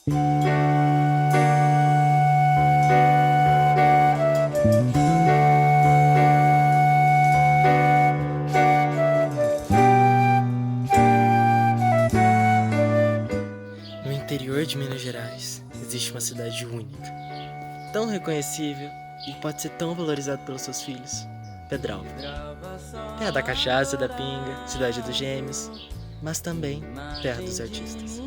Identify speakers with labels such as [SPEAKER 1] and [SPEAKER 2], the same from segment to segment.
[SPEAKER 1] No interior de Minas Gerais existe uma cidade única, tão reconhecível e pode ser tão valorizado pelos seus filhos: Pedralva. Terra da cachaça, da pinga, cidade dos gêmeos, mas também terra dos artistas.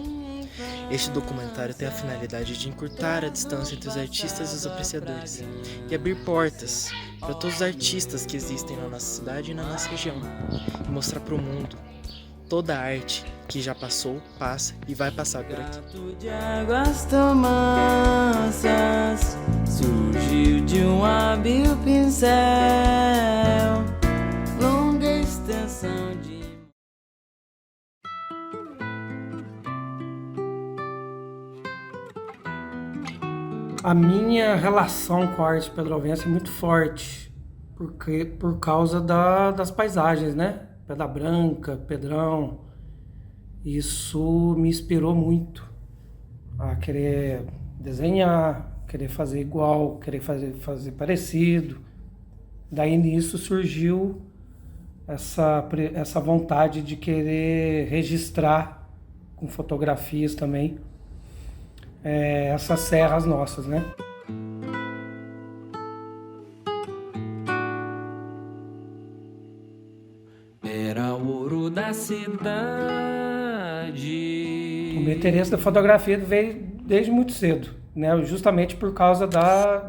[SPEAKER 1] Este documentário tem a finalidade de encurtar a distância entre os artistas e os apreciadores e abrir portas para todos os artistas que existem na nossa cidade e na nossa região, e mostrar para o mundo toda a arte que já passou, passa e vai passar por aqui.
[SPEAKER 2] De águas tão mansas, surgiu de um hábil pincel, longa extensão de...
[SPEAKER 3] A minha relação com a arte pedrovense é muito forte, por causa das paisagens, né? Pedra Branca, Pedrão. Isso me inspirou muito a querer desenhar, querer fazer igual, querer fazer parecido. Daí nisso surgiu essa vontade de querer registrar com fotografias também essas serras nossas, né?
[SPEAKER 2] Era o ouro da cidade.
[SPEAKER 3] O meu interesse da fotografia veio desde muito cedo, né? Justamente por causa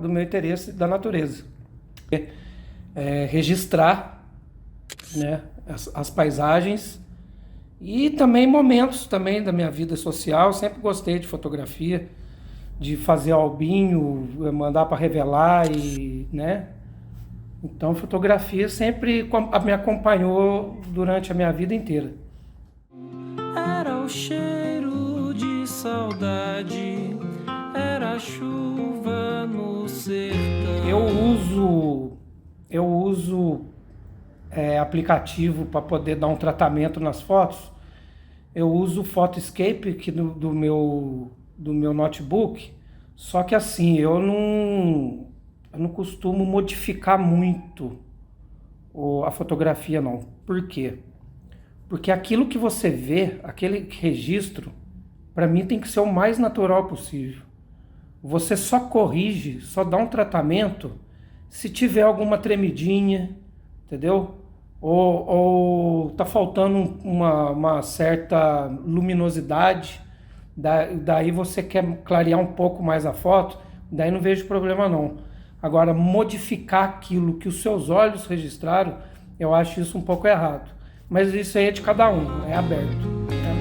[SPEAKER 3] do meu interesse da natureza. Registrar, né, as paisagens e também momentos também da minha vida social. Sempre gostei de fotografia, de fazer albinho, mandar para revelar e, né? Então, fotografia sempre me acompanhou durante a minha vida inteira.
[SPEAKER 2] Era o cheiro de saudade, era a chuva no sertão.
[SPEAKER 3] Eu uso aplicativo para poder dar um tratamento nas fotos. Eu uso o Photoscape aqui do meu notebook, só que assim, eu não costumo modificar muito a fotografia, não. Por quê? Porque aquilo que você vê, aquele registro, para mim tem que ser o mais natural possível. Você só corrige, só dá um tratamento se tiver alguma tremidinha, entendeu? Ou tá faltando uma certa luminosidade, daí você quer clarear um pouco mais a foto, daí não vejo problema não. Agora, modificar aquilo que os seus olhos registraram, eu acho isso um pouco errado. Mas isso aí é de cada um, é aberto, né?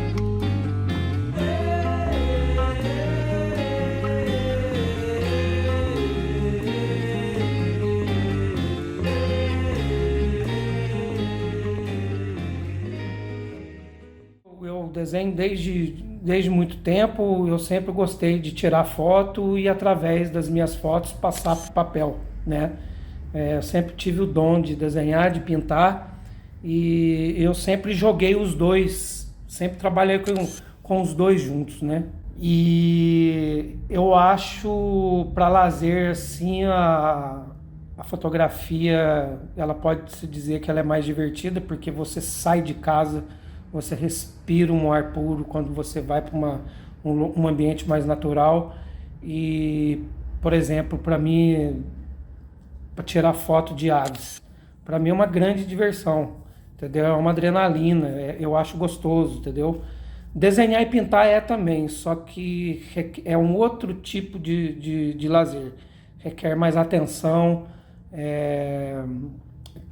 [SPEAKER 3] Eu desenho desde muito tempo. Eu sempre gostei de tirar foto e, através das minhas fotos, passar para o papel, né? Eu sempre tive o dom de desenhar, de pintar, e eu sempre joguei os dois, sempre trabalhei com os dois juntos, né? E eu acho, para lazer, assim, a fotografia, ela pode se dizer que ela é mais divertida, porque você sai de casa, você respira um ar puro quando você vai para um ambiente mais natural. E, por exemplo, para mim, para tirar foto de aves, para mim é uma grande diversão, entendeu? É uma adrenalina, eu acho gostoso, entendeu? Desenhar e pintar também, só que é um outro tipo de lazer, requer mais atenção,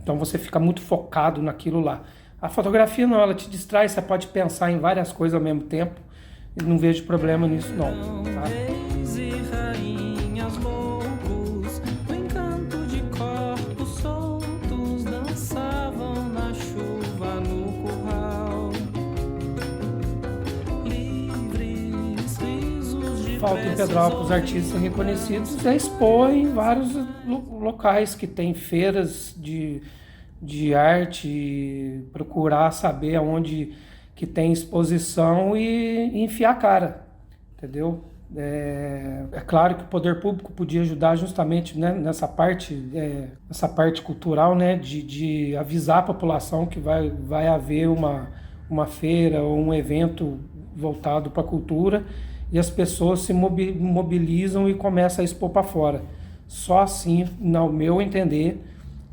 [SPEAKER 3] então você fica muito focado naquilo lá. A fotografia não, ela te distrai, você pode pensar em várias coisas ao mesmo tempo, e não vejo problema nisso não, tá?
[SPEAKER 2] Reis e rainhas loucos, o encanto de corpos soltos dançavam na chuva no curral. Livres risos de
[SPEAKER 3] Falta em Pedral para os artistas reconhecidos é expor em vários locais que tem feiras de arte, procurar saber aonde que tem exposição e enfiar a cara, entendeu? É claro que o poder público podia ajudar justamente, né, nessa parte cultural, né, de avisar a população que vai haver uma feira ou um evento voltado para a cultura e as pessoas se mobilizam e começam a expor para fora. Só assim, no meu entender,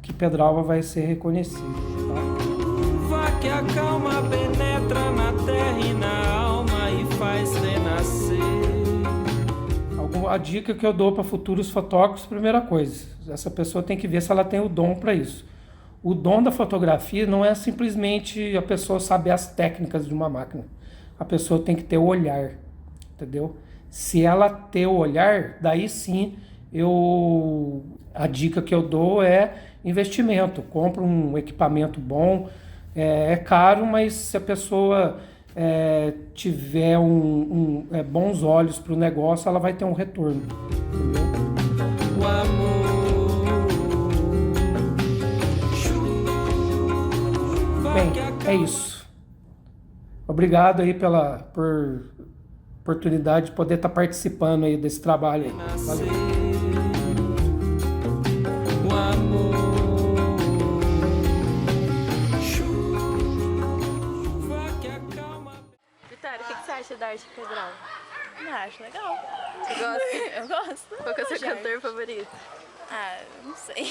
[SPEAKER 3] que Pedralva vai ser reconhecido.
[SPEAKER 2] Chuva que acalma, penetra na terra e na alma e faz renascer.
[SPEAKER 3] A dica que eu dou para futuros fotógrafos, primeira coisa, essa pessoa tem que ver se ela tem o dom para isso. O dom da fotografia não é simplesmente a pessoa saber as técnicas de uma máquina. A pessoa tem que ter o olhar, entendeu? Se ela ter o olhar, daí sim, a dica que eu dou é investimento. Compra um equipamento bom, é caro, mas se a pessoa tiver bons olhos para o negócio, ela vai ter um retorno. Entendeu?
[SPEAKER 2] O amor.
[SPEAKER 3] Bem, é isso. Obrigado aí por oportunidade de poder estar participando aí desse trabalho aí. Valeu.
[SPEAKER 2] O amor.
[SPEAKER 4] Vitória, o que você acha da arte pedral?
[SPEAKER 5] Acho legal.
[SPEAKER 4] Você gosta?
[SPEAKER 5] Eu gosto.
[SPEAKER 4] Qual que é o seu cantor favorito?
[SPEAKER 5] Não sei.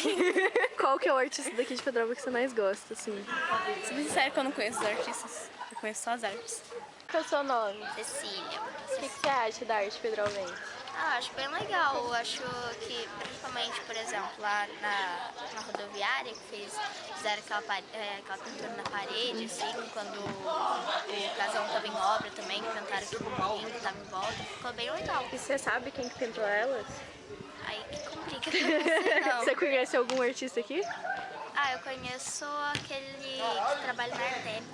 [SPEAKER 4] Qual que é o artista daqui de Pedral que você mais gosta, assim?
[SPEAKER 5] Se bem sincero que eu não conheço os artistas. Eu conheço só as artes.
[SPEAKER 4] Qual é o seu nome?
[SPEAKER 6] Cecília.
[SPEAKER 4] O que você acha da arte pedralmente?
[SPEAKER 6] Acho bem legal. Eu acho que, principalmente, por exemplo, lá na rodoviária, que fizeram aquela pintura na parede, assim, quando o casão estava em obra também, que pintaram aqui no mundo, estava em volta, ficou bem legal.
[SPEAKER 4] E você sabe quem que pintou elas?
[SPEAKER 6] Aí que complica, eu não sei não.
[SPEAKER 4] Você conhece algum artista aqui?
[SPEAKER 6] Eu conheço aquele que trabalha na Artep,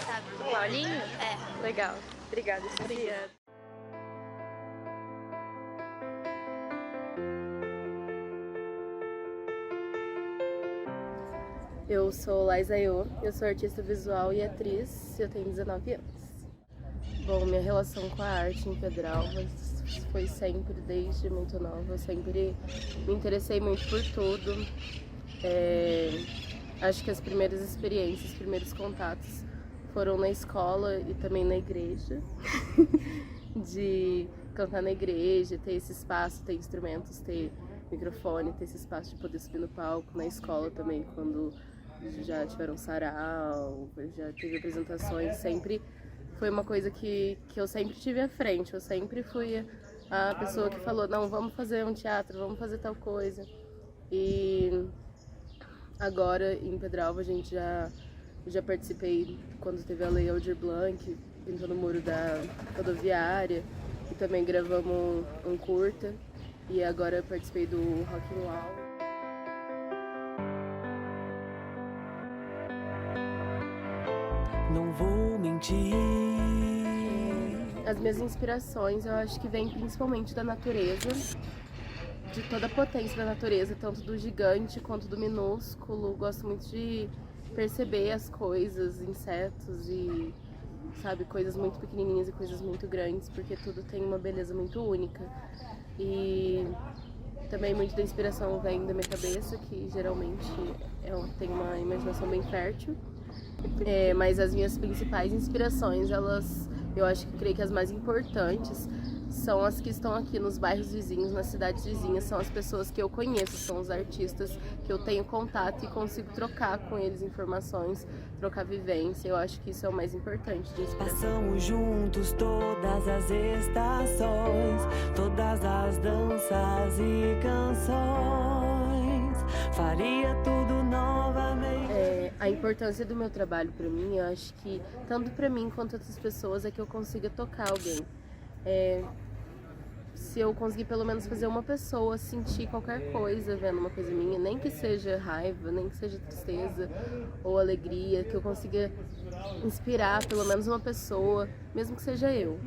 [SPEAKER 6] sabe?
[SPEAKER 4] O Paulinho?
[SPEAKER 6] É.
[SPEAKER 4] Legal. Obrigada, Sofia. Eu sou Laisa Eu, eu sou artista visual e atriz e eu tenho 19 anos. Bom, minha relação com a arte em Pedralva foi sempre, desde muito nova, eu sempre me interessei muito por tudo. Acho que as primeiras experiências, os primeiros contatos foram na escola e também na igreja. De cantar na igreja, ter esse espaço, ter instrumentos, ter microfone, ter esse espaço de poder subir no palco. Na escola também, quando já tiveram sarau, já teve apresentações, sempre foi uma coisa que eu sempre tive à frente. Eu sempre fui a pessoa que falou, não, vamos fazer um teatro, vamos fazer tal coisa. E agora em Pedralva a gente já participei quando teve a Lei Aldir Blanc, pintando o muro da rodoviária, e também gravamos um curta, e agora eu participei do Rock in Wow.
[SPEAKER 2] Não vou mentir.
[SPEAKER 4] As minhas inspirações eu acho que vêm principalmente da natureza, de toda a potência da natureza, tanto do gigante quanto do minúsculo. Gosto muito de perceber as coisas, insetos e, sabe, coisas muito pequenininhas e coisas muito grandes, porque tudo tem uma beleza muito única. E também muito da inspiração vem da minha cabeça, que geralmente tem uma imaginação bem fértil. Mas as minhas principais inspirações, eu acho que creio que as mais importantes são as que estão aqui nos bairros vizinhos, nas cidades vizinhas, são as pessoas que eu conheço, são os artistas que eu tenho contato e consigo trocar com eles informações, trocar vivência. Eu acho que isso é o mais importante de inspiração.
[SPEAKER 2] Passamos juntos todas as estações, todas as danças e canções. Faria tudo novamente.
[SPEAKER 4] A importância do meu trabalho para mim, eu acho que tanto para mim quanto outras pessoas é que eu consiga tocar alguém. Se eu conseguir pelo menos fazer uma pessoa sentir qualquer coisa vendo uma coisa minha, nem que seja raiva, nem que seja tristeza ou alegria, que eu consiga inspirar pelo menos uma pessoa, mesmo que seja eu.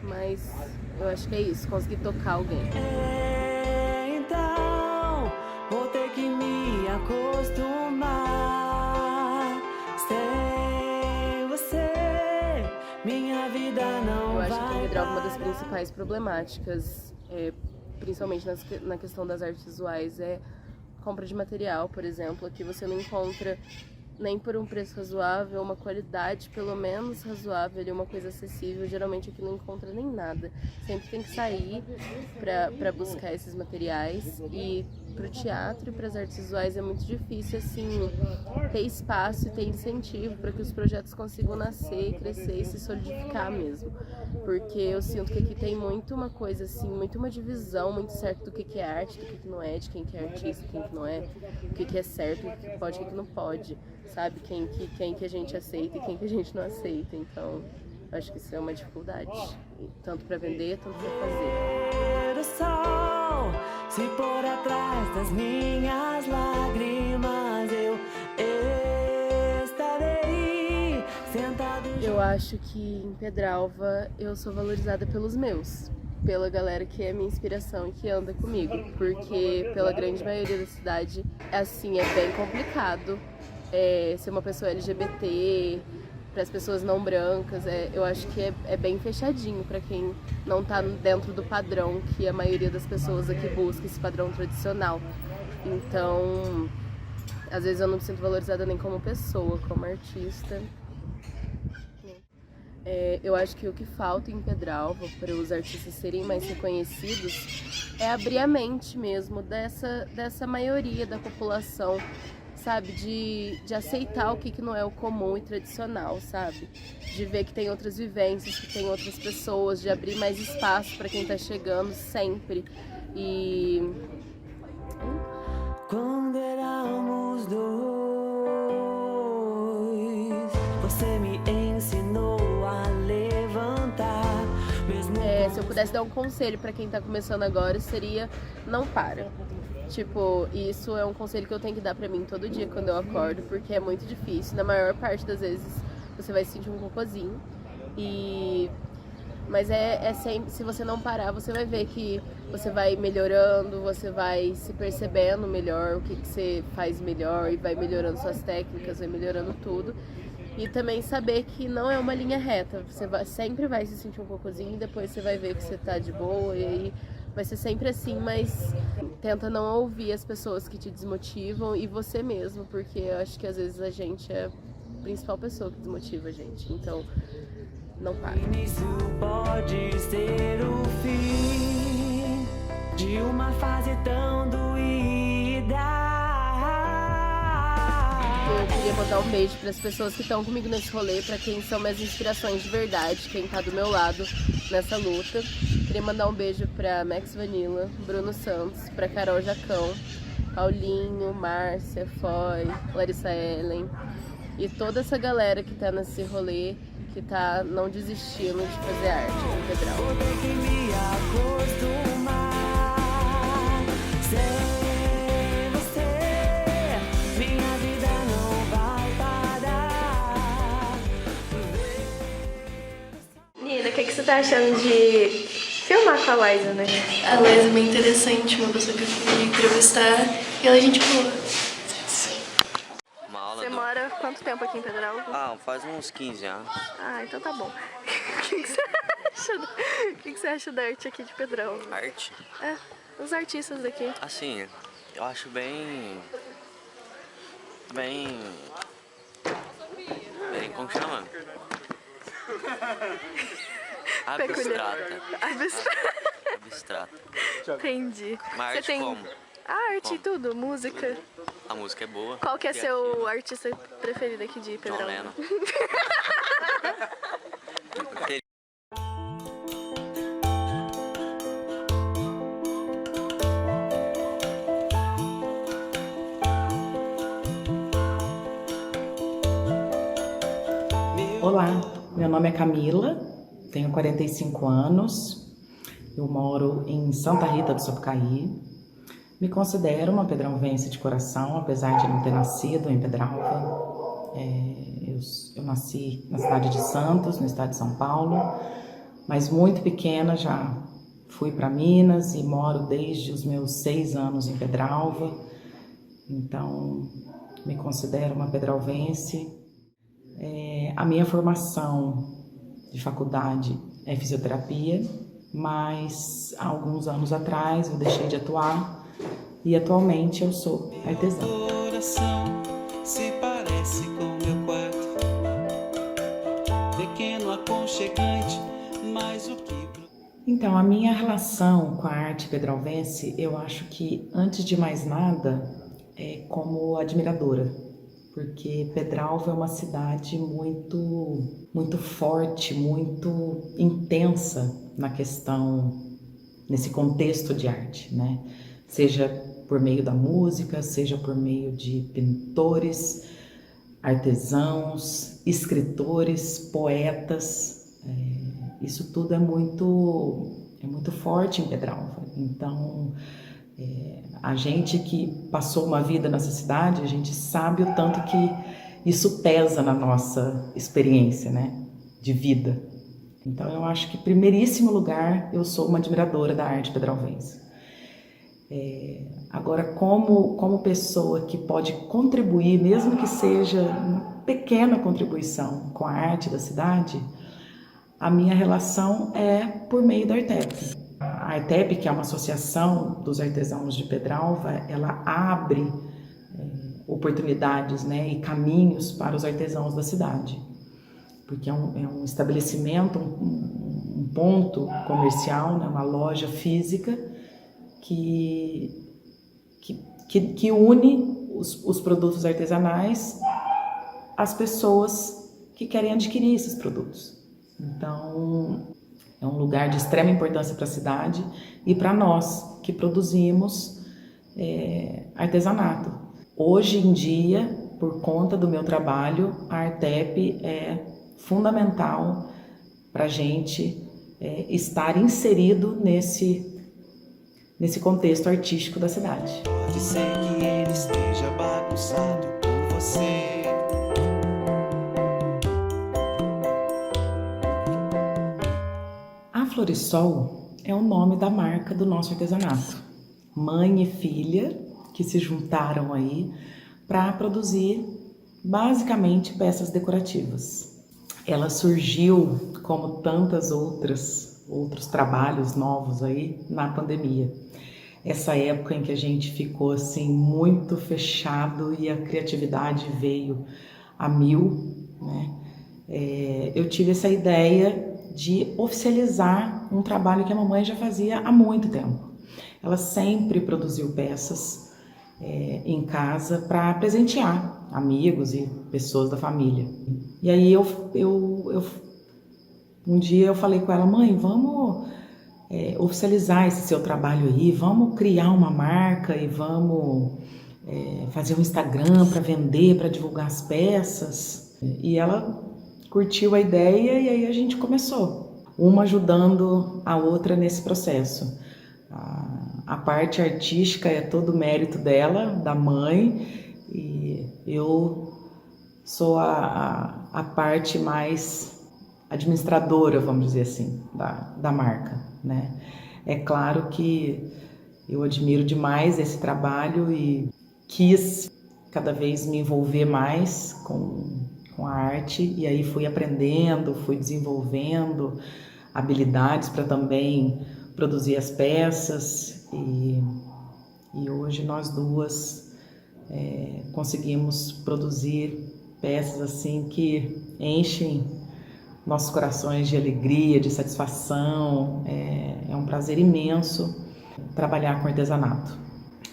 [SPEAKER 4] Mas eu acho que é isso, conseguir tocar alguém.
[SPEAKER 2] Então, vou ter que me acostumar. Sem você, minha vida não
[SPEAKER 4] Eu acho que
[SPEAKER 2] vai
[SPEAKER 4] Pedralva Pedralva, uma das principais problemáticas, principalmente na questão das artes visuais, é compra de material, por exemplo. Aqui você não encontra nem por um preço razoável, uma qualidade pelo menos razoável, uma coisa acessível. Geralmente aqui não encontra nem nada. Sempre tem que sair para buscar esses materiais. E para o teatro e para as artes visuais é muito difícil assim ter espaço e ter incentivo para que os projetos consigam nascer, crescer e se solidificar mesmo. Porque eu sinto que aqui tem muito uma coisa assim, muito uma divisão muito certa do que é arte, do que não é, de quem que é artista, quem que não é, o que é certo, o que pode, o que não pode, sabe? Quem que a gente aceita e quem que a gente não aceita. Então, acho que isso é uma dificuldade, tanto para vender, tanto para fazer.
[SPEAKER 2] O sol se pôr atrás das minhas lágrimas, eu estarei sentado.
[SPEAKER 4] Eu acho que em Pedralva eu sou valorizada pelos meus, pela galera que é minha inspiração e que anda comigo, porque pela grande maioria da cidade, assim, é bem complicado ser uma pessoa LGBT, para as pessoas não brancas, eu acho que é bem fechadinho para quem não tá dentro do padrão que a maioria das pessoas aqui busca, esse padrão tradicional. Então, às vezes eu não me sinto valorizada nem como pessoa, como artista. Eu acho que o que falta em Pedralva para os artistas serem mais reconhecidos é abrir a mente mesmo dessa maioria da população, sabe, de aceitar o que não é o comum e tradicional, sabe, de ver que tem outras vivências, que tem outras pessoas, de abrir mais espaço para quem tá chegando sempre. E
[SPEAKER 2] Quando éramos dois, você me ensinou a levantar. Mesmo
[SPEAKER 4] se eu pudesse dar um conselho para quem tá começando agora, seria: não para. Tipo, isso é um conselho que eu tenho que dar pra mim todo dia quando eu acordo, porque é muito difícil. Na maior parte das vezes você vai sentir um cocôzinho. Mas sempre, se você não parar, você vai ver que você vai melhorando, você vai se percebendo melhor, o que você faz melhor, e vai melhorando suas técnicas, vai melhorando tudo. E também saber que não é uma linha reta. Você sempre vai se sentir um cocôzinho e depois você vai ver que você tá de boa, e aí vai ser sempre assim, mas tenta não ouvir as pessoas que te desmotivam e você mesmo, porque eu acho que às vezes a gente é a principal pessoa que desmotiva a gente, então não para.
[SPEAKER 2] o início pode ser o fim de uma fase tão doída.
[SPEAKER 4] Eu queria mandar um beijo para as pessoas que estão comigo nesse rolê, para quem são minhas inspirações de verdade, quem tá do meu lado nessa luta. Queria mandar um beijo para Max Vanilla, Bruno Santos, para Carol Jacão, Paulinho, Márcia, Foy, Larissa Ellen e toda essa galera que tá nesse rolê, que tá não desistindo de fazer arte em Pedralva.
[SPEAKER 2] Vou ter que me acostumar sem você, minha vida não vai parar.
[SPEAKER 7] Nina, o que você tá achando de filmar com a Liza, né?
[SPEAKER 8] A Liza é bem interessante, uma pessoa que eu fui entrevistar, e ela é gente boa.
[SPEAKER 7] Você mora quanto tempo aqui em Pedralva?
[SPEAKER 9] Faz uns 15 anos.
[SPEAKER 7] Ah, então tá bom. O que você acha da arte aqui de Pedralva?
[SPEAKER 9] Arte?
[SPEAKER 7] Os artistas daqui.
[SPEAKER 9] Assim, eu acho bem... como chama? Abstrata. Abstrata.
[SPEAKER 7] Entendi.
[SPEAKER 9] Uma arte
[SPEAKER 7] Você tem
[SPEAKER 9] como?
[SPEAKER 7] a arte
[SPEAKER 9] Como?
[SPEAKER 7] e tudo, música.
[SPEAKER 9] A música é boa.
[SPEAKER 7] Qual que é seu
[SPEAKER 9] criativa.
[SPEAKER 7] artista preferido aqui de
[SPEAKER 9] John
[SPEAKER 7] Pedralva?
[SPEAKER 9] Lennon.
[SPEAKER 10] Olá, meu nome é Camila, tenho 45 anos, eu moro em Santa Rita do Sapucaí. Me considero uma pedralvense de coração, apesar de não ter nascido em Pedralva. Eu nasci na cidade de Santos, no estado de São Paulo, mas muito pequena já fui para Minas e moro desde os meus 6 anos em Pedralva. Então, me considero uma pedralvense. A minha formação de faculdade é fisioterapia, mas há alguns anos atrás eu deixei de atuar e atualmente eu sou artesã.
[SPEAKER 2] Se parece com meu quarto, pequeno, aconchegante, mais o que...
[SPEAKER 10] Então, a minha relação com a arte pedralvense, eu acho que, antes de mais nada, é como admiradora, porque Pedralva é uma cidade muito forte, muito intensa na questão, nesse contexto de arte, né? Seja por meio da música, seja por meio de pintores, artesãos, escritores, poetas. Isso tudo é muito forte em Pedralva. Então, a gente que passou uma vida nessa cidade, a gente sabe o tanto que isso pesa na nossa experiência, né, de vida. Então, eu acho que, em primeiríssimo lugar, eu sou uma admiradora da arte pedralvense. Agora, como pessoa que pode contribuir, mesmo que seja uma pequena contribuição com a arte da cidade, a minha relação é por meio da Artep. A Artep, que é uma associação dos artesãos de Pedralva, ela abre oportunidades, né, e caminhos para os artesãos da cidade. Porque é um estabelecimento, um ponto comercial, né, uma loja física que une os produtos artesanais às pessoas que querem adquirir esses produtos. Então, é um lugar de extrema importância para a cidade e para nós que produzimos artesanato. Hoje em dia, por conta do meu trabalho, a Artep é fundamental para a gente estar inserido nesse contexto artístico da cidade.
[SPEAKER 2] Pode ser que ele esteja bagunçado por você.
[SPEAKER 10] A Florisol é o nome da marca do nosso artesanato. Mãe e filha que se juntaram aí para produzir basicamente peças decorativas. Ela surgiu, como tantas outros trabalhos novos aí, na pandemia. Essa época em que a gente ficou assim muito fechado e a criatividade veio a mil, né? Eu tive essa ideia de oficializar um trabalho que a mamãe já fazia há muito tempo. Ela sempre produziu peças em casa para presentear amigos e pessoas da família. E aí um dia eu falei com ela: mãe, vamos oficializar esse seu trabalho aí, vamos criar uma marca e vamos fazer um Instagram para vender, para divulgar as peças. E ela curtiu a ideia e aí a gente começou, uma ajudando a outra nesse processo. A parte artística é todo mérito dela, da mãe, e eu sou a parte mais administradora, vamos dizer assim, da marca, né? É claro que eu admiro demais esse trabalho e quis cada vez me envolver mais com a arte, e aí fui aprendendo, fui desenvolvendo habilidades para também produzir as peças, e hoje nós duas conseguimos produzir peças assim que enchem nossos corações de alegria, de satisfação. É um prazer imenso trabalhar com artesanato.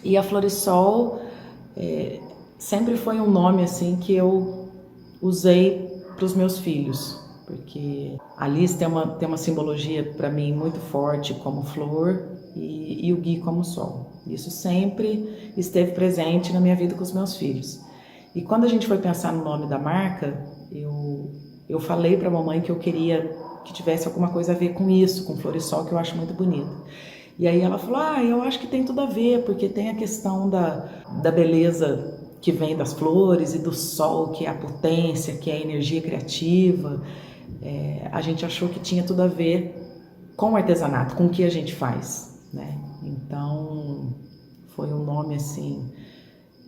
[SPEAKER 10] E a Florisol sempre foi um nome assim que eu usei para os meus filhos, porque a Liz tem uma simbologia para mim muito forte como flor e o Gui como sol. Isso sempre esteve presente na minha vida com os meus filhos. E quando a gente foi pensar no nome da marca, eu falei para a mamãe que eu queria que tivesse alguma coisa a ver com isso, com Florisol, que eu acho muito bonito. E aí ela falou: eu acho que tem tudo a ver, porque tem a questão da beleza que vem das flores e do sol, que é a potência, que é a energia criativa. A gente achou que tinha tudo a ver com o artesanato, com o que a gente faz, né? Então, foi um nome assim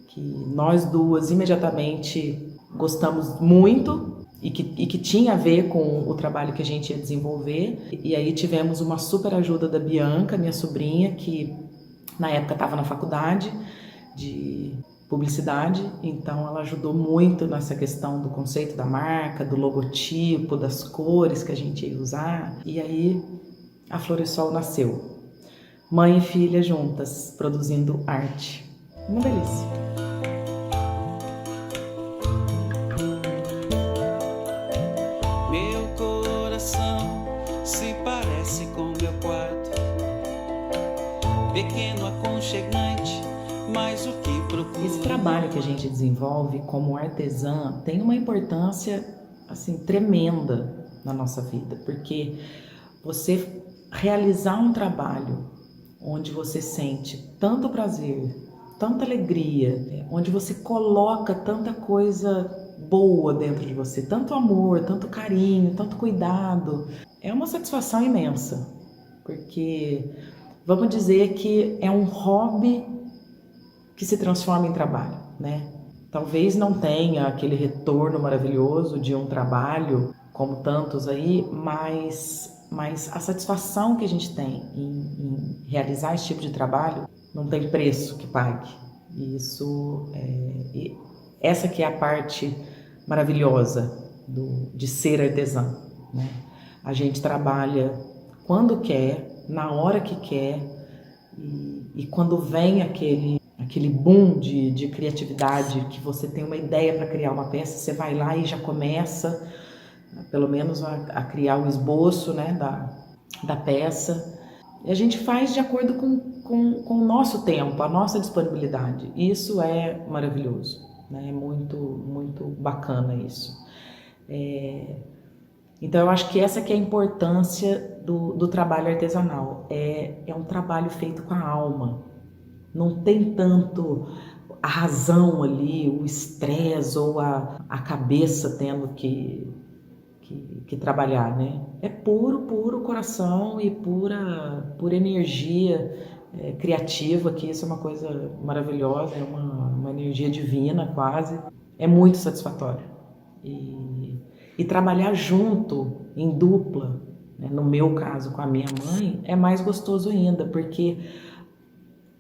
[SPEAKER 10] que nós duas imediatamente gostamos muito e que tinha a ver com o trabalho que a gente ia desenvolver. E aí tivemos uma super ajuda da Bianca, minha sobrinha, que na época estava na faculdade de publicidade, então ela ajudou muito nessa questão do conceito da marca, do logotipo, das cores que a gente ia usar. E aí a Floresol nasceu. Mãe e filha juntas, produzindo arte. Uma delícia.
[SPEAKER 2] Meu coração se parece com meu quarto, pequeno, aconchegante, mas o que procuro.
[SPEAKER 10] Esse trabalho que a gente desenvolve como artesã tem uma importância assim tremenda na nossa vida, porque você realizar um trabalho onde você sente tanto prazer, tanta alegria, onde você coloca tanta coisa boa dentro de você, tanto amor, tanto carinho, tanto cuidado, é uma satisfação imensa, porque vamos dizer que é um hobby que se transforma em trabalho, né? Talvez não tenha aquele retorno maravilhoso de um trabalho como tantos aí, mas a satisfação que a gente tem em realizar esse tipo de trabalho não tem preço que pague. E isso essa que é a parte maravilhosa de ser artesã, né? A gente trabalha quando quer, na hora que quer, e quando vem aquele boom de criatividade, que você tem uma ideia para criar uma peça, você vai lá e já começa, pelo menos a criar o esboço, né, da peça. E a gente faz de acordo com o nosso tempo, a nossa disponibilidade. Isso é maravilhoso, né? É muito, muito bacana isso. Então eu acho que essa que é a importância do trabalho artesanal. É um trabalho feito com a alma. Não tem tanto a razão ali, o estresse ou a cabeça tendo que trabalhar, né? É puro coração e pura energia criativa, que isso é uma coisa maravilhosa, é uma energia divina quase. É muito satisfatório. E trabalhar junto, em dupla, né? No meu caso com a minha mãe, é mais gostoso ainda, porque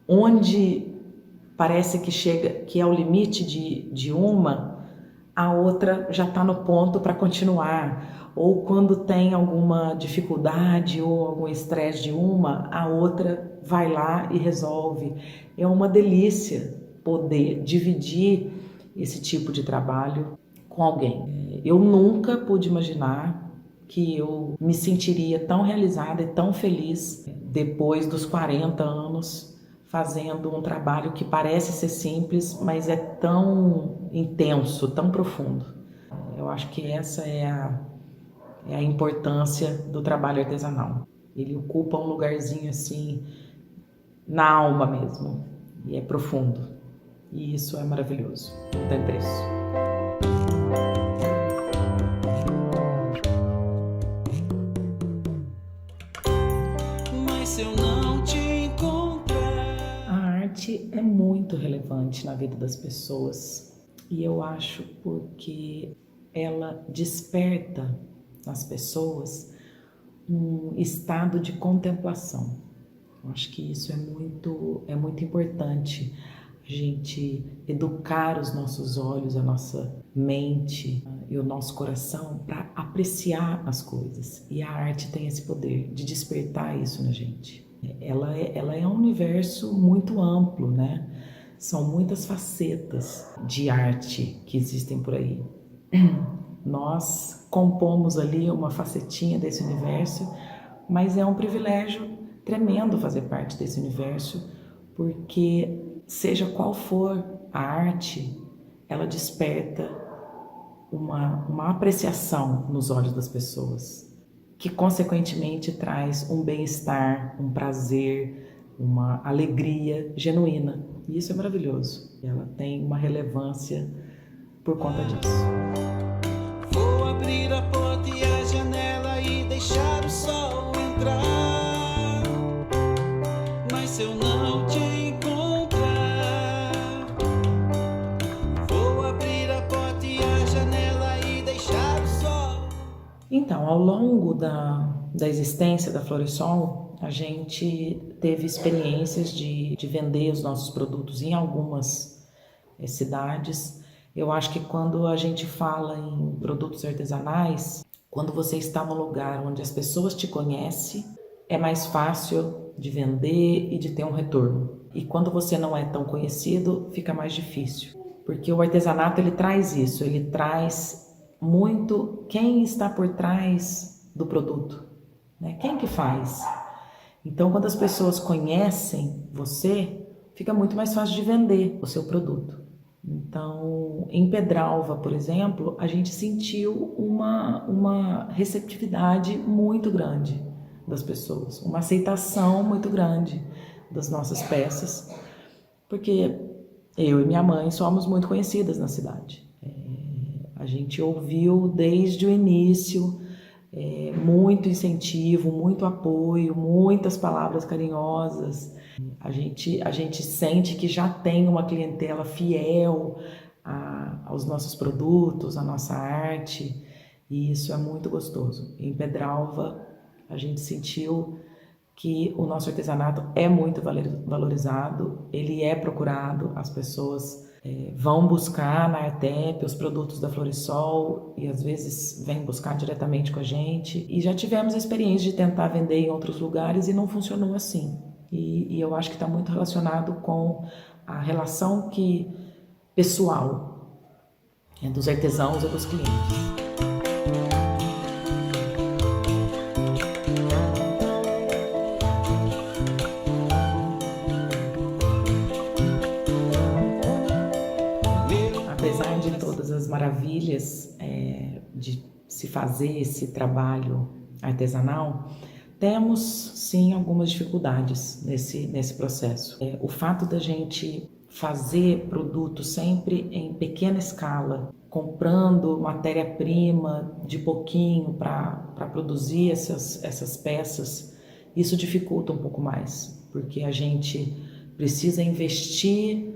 [SPEAKER 10] onde parece que chega, que é o limite de uma, a outra já está no ponto para continuar. Ou quando tem alguma dificuldade ou algum estresse de uma, a outra vai lá e resolve. É uma delícia poder dividir esse tipo de trabalho com alguém. Eu nunca pude imaginar que eu me sentiria tão realizada e tão feliz depois dos 40 anos fazendo um trabalho que parece ser simples, mas é tão intenso, tão profundo. Eu acho que essa é a importância do trabalho artesanal. Ele ocupa um lugarzinho assim, na alma mesmo, e é profundo. E isso é maravilhoso, não tem preço.
[SPEAKER 2] Mas se eu não te encontrar...
[SPEAKER 10] A arte é muito relevante na vida das pessoas. E eu acho porque ela desperta nas pessoas um estado de contemplação. Eu acho que isso é muito importante, a gente educar os nossos olhos, a nossa mente e o nosso coração para apreciar as coisas. E a arte tem esse poder de despertar isso na gente. Ela é um universo muito amplo, né? São muitas facetas de arte que existem por aí. Nós compomos ali uma facetinha desse universo, mas é um privilégio tremendo fazer parte desse universo, porque seja qual for a arte, ela desperta uma apreciação nos olhos das pessoas, que consequentemente traz um bem-estar, um prazer, uma alegria genuína. E isso é maravilhoso. Ela tem uma relevância por conta disso.
[SPEAKER 2] Vou abrir a porta e a janela e deixar o sol entrar. Mas se eu não te encontrar, vou abrir a porta e a janela e deixar o sol
[SPEAKER 10] Então, ao longo da existência da Floresol, a gente teve experiências de vender os nossos produtos em algumas cidades. Eu acho que quando a gente fala em produtos artesanais, quando você está num lugar onde as pessoas te conhecem, é mais fácil de vender e de ter um retorno. E quando você não é tão conhecido, fica mais difícil. Porque o artesanato, ele traz isso, ele traz muito quem está por trás do produto, né? Quem que faz? Então, quando as pessoas conhecem você, fica muito mais fácil de vender o seu produto. Então, em Pedralva, por exemplo, a gente sentiu uma receptividade muito grande das pessoas, uma aceitação muito grande das nossas peças, porque eu e minha mãe somos muito conhecidas na cidade. A gente ouviu desde o início muito incentivo, muito apoio, muitas palavras carinhosas. A gente sente que já tem uma clientela fiel aos nossos produtos, à nossa arte, e isso é muito gostoso. Em Pedralva, a gente sentiu que o nosso artesanato é muito valorizado, ele é procurado, as pessoas vão buscar na Artep os produtos da Floresol e às vezes vêm buscar diretamente com a gente. E já tivemos a experiência de tentar vender em outros lugares e não funcionou assim. E eu acho que está muito relacionado com a relação pessoal dos artesãos e dos clientes. Apesar de todas as maravilhas de se fazer esse trabalho artesanal, temos sim algumas dificuldades nesse processo. O fato da gente fazer produto sempre em pequena escala, comprando matéria-prima de pouquinho para produzir essas peças, isso dificulta um pouco mais, porque a gente precisa investir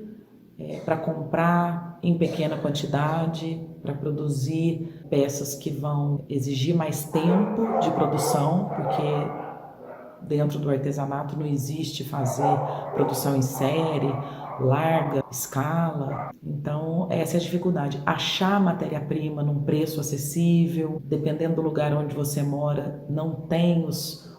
[SPEAKER 10] para comprar em pequena quantidade, para produzir peças que vão exigir mais tempo de produção, porque dentro do artesanato não existe fazer produção em série, larga escala. Então essa é a dificuldade, achar matéria-prima num preço acessível. Dependendo do lugar onde você mora, não tem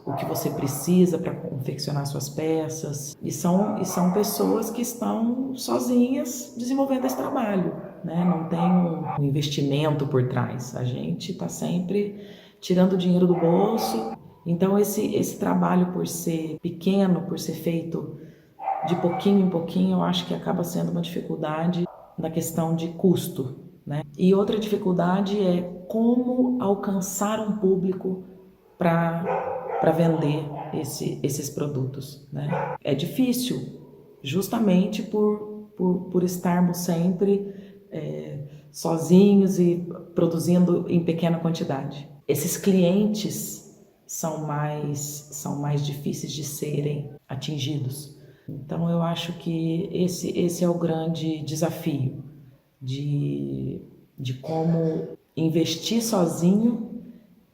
[SPEAKER 10] o que você precisa para confeccionar suas peças, e são pessoas que estão sozinhas desenvolvendo esse trabalho, né? Não tem um investimento por trás, a gente está sempre tirando dinheiro do bolso. Então esse trabalho, por ser pequeno, por ser feito de pouquinho em pouquinho, eu acho que acaba sendo uma dificuldade na questão de custo, né? E outra dificuldade é como alcançar um público para vender esses produtos, né? É difícil, justamente por estarmos sempre sozinhos e produzindo em pequena quantidade. Esses clientes são mais difíceis de serem atingidos. Então eu acho que esse é o grande desafio de como investir sozinho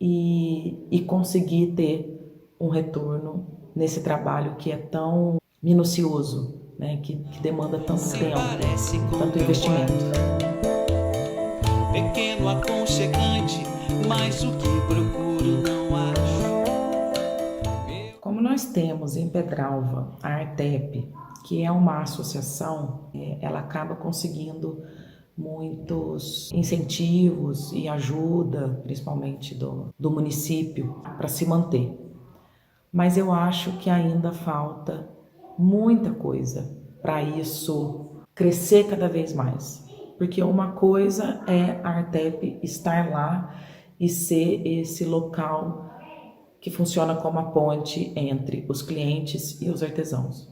[SPEAKER 10] e conseguir ter um retorno nesse trabalho que é tão minucioso, né? Que demanda tanto tempo, tanto investimento.
[SPEAKER 2] Pequeno, aconchegante, mas o que procuro não acho.
[SPEAKER 10] Como nós temos em Pedralva a Artep, que é uma associação, ela acaba conseguindo muitos incentivos e ajuda, principalmente do município, para se manter. Mas eu acho que ainda falta muita coisa para isso crescer cada vez mais. Porque uma coisa é a Artep estar lá e ser esse local que funciona como a ponte entre os clientes e os artesãos.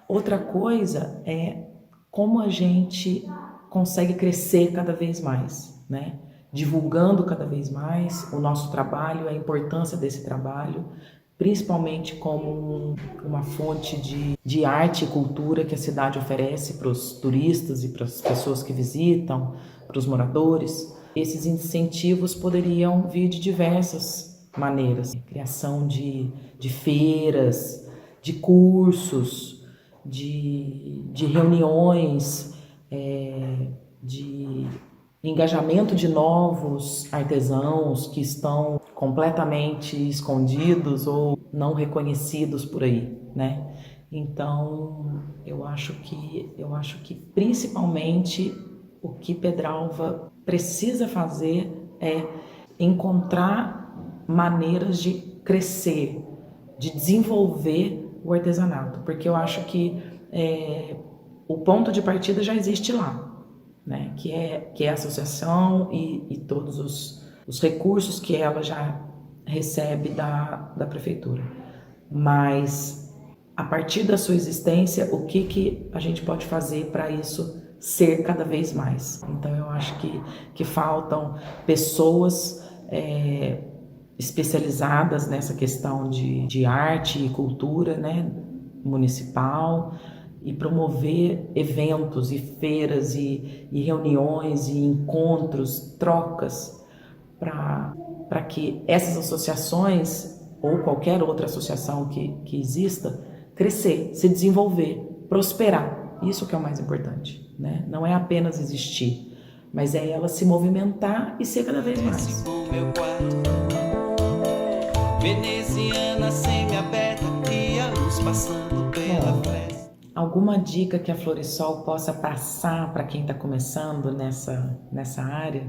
[SPEAKER 10] Outra coisa é como a gente consegue crescer cada vez mais, né? Divulgando cada vez mais o nosso trabalho, a importância desse trabalho, principalmente como uma fonte de arte e cultura que a cidade oferece para os turistas e para as pessoas que visitam, para os moradores. Esses incentivos poderiam vir de diversas maneiras. Criação de feiras, de cursos, de reuniões, de engajamento de novos artesãos que estão completamente escondidos ou não reconhecidos por aí, né? Então, eu acho que principalmente o que Pedralva precisa fazer é encontrar maneiras de crescer, de desenvolver o artesanato, porque eu acho que o ponto de partida já existe lá, né? Que é a associação e todos os recursos que ela já recebe da prefeitura. Mas, a partir da sua existência, o que a gente pode fazer para isso ser cada vez mais? Então, eu acho que faltam pessoas especializadas nessa questão de arte e cultura, né, municipal, e promover eventos e feiras e reuniões e encontros, trocas, para que essas associações ou qualquer outra associação que exista, crescer, se desenvolver, prosperar. Isso que é o mais importante, né? Não é apenas existir, mas é ela se movimentar e ser cada vez mais.
[SPEAKER 2] Veneziana semi-aberta e a luz passando pela fresta.
[SPEAKER 10] Alguma dica que a Floresol possa passar para quem está começando nessa área?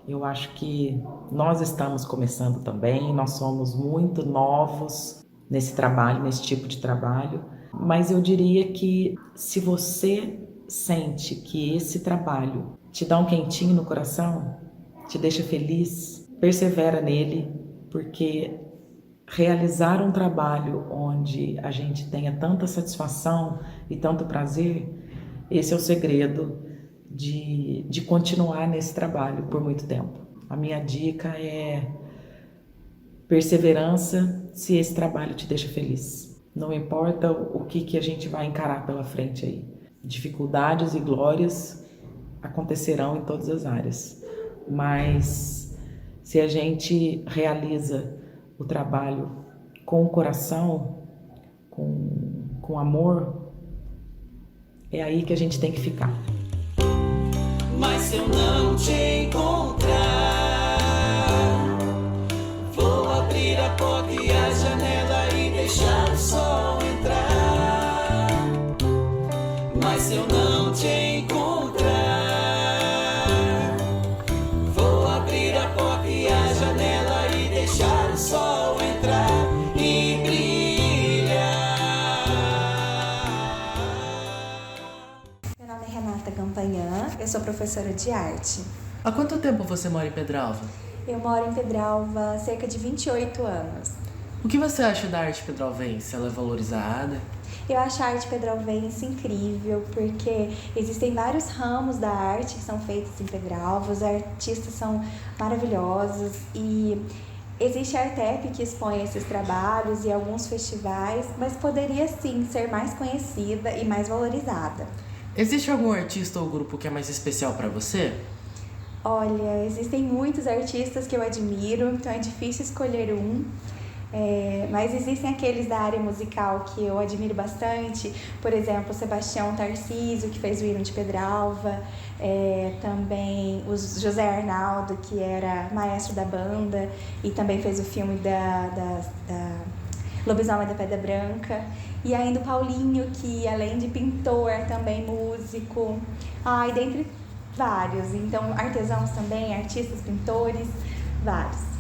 [SPEAKER 10] Eu acho que nós estamos começando também, nós somos muito novos nesse trabalho, nesse tipo de trabalho, mas eu diria que se você sente que esse trabalho te dá um quentinho no coração, te deixa feliz, persevera nele, porque realizar um trabalho onde a gente tenha tanta satisfação e tanto prazer, esse é o segredo de continuar nesse trabalho por muito tempo. A minha dica é perseverança se esse trabalho te deixa feliz. Não importa o que a gente vai encarar pela frente aí. Dificuldades e glórias acontecerão em todas as áreas. Mas se a gente realiza o trabalho com o coração, com amor, é aí que a gente tem que ficar.
[SPEAKER 2] Mas se eu não te encontrar, vou abrir a porta e a janela e deixar o sol entrar. Mas se eu não te encontrar, vou abrir a porta e a janela e deixar o sol entrar e brilhar.
[SPEAKER 11] Meu nome é Renata Campanhã, eu sou professora de arte.
[SPEAKER 1] Há quanto tempo você mora em Pedralva?
[SPEAKER 11] Eu moro em Pedralva há cerca de 28 anos.
[SPEAKER 1] O que você acha da arte pedralvense? Ela é valorizada?
[SPEAKER 11] Eu acho a arte pedralvense incrível, porque existem vários ramos da arte que são feitos em Pedralva, os artistas são maravilhosos e existe a Artep que expõe esses trabalhos e alguns festivais, mas poderia sim ser mais conhecida e mais valorizada.
[SPEAKER 1] Existe algum artista ou grupo que é mais especial para você?
[SPEAKER 11] Olha, existem muitos artistas que eu admiro, então é difícil escolher um. Mas existem aqueles da área musical que eu admiro bastante, por exemplo, o Sebastião Tarcísio, que fez o hino de Pedralva, também o José Arnaldo, que era maestro da banda e também fez o filme da Lobisomem da Pedra Branca, e ainda o Paulinho, que além de pintor, é também músico, e dentre vários, então artesãos também, artistas, pintores, vários.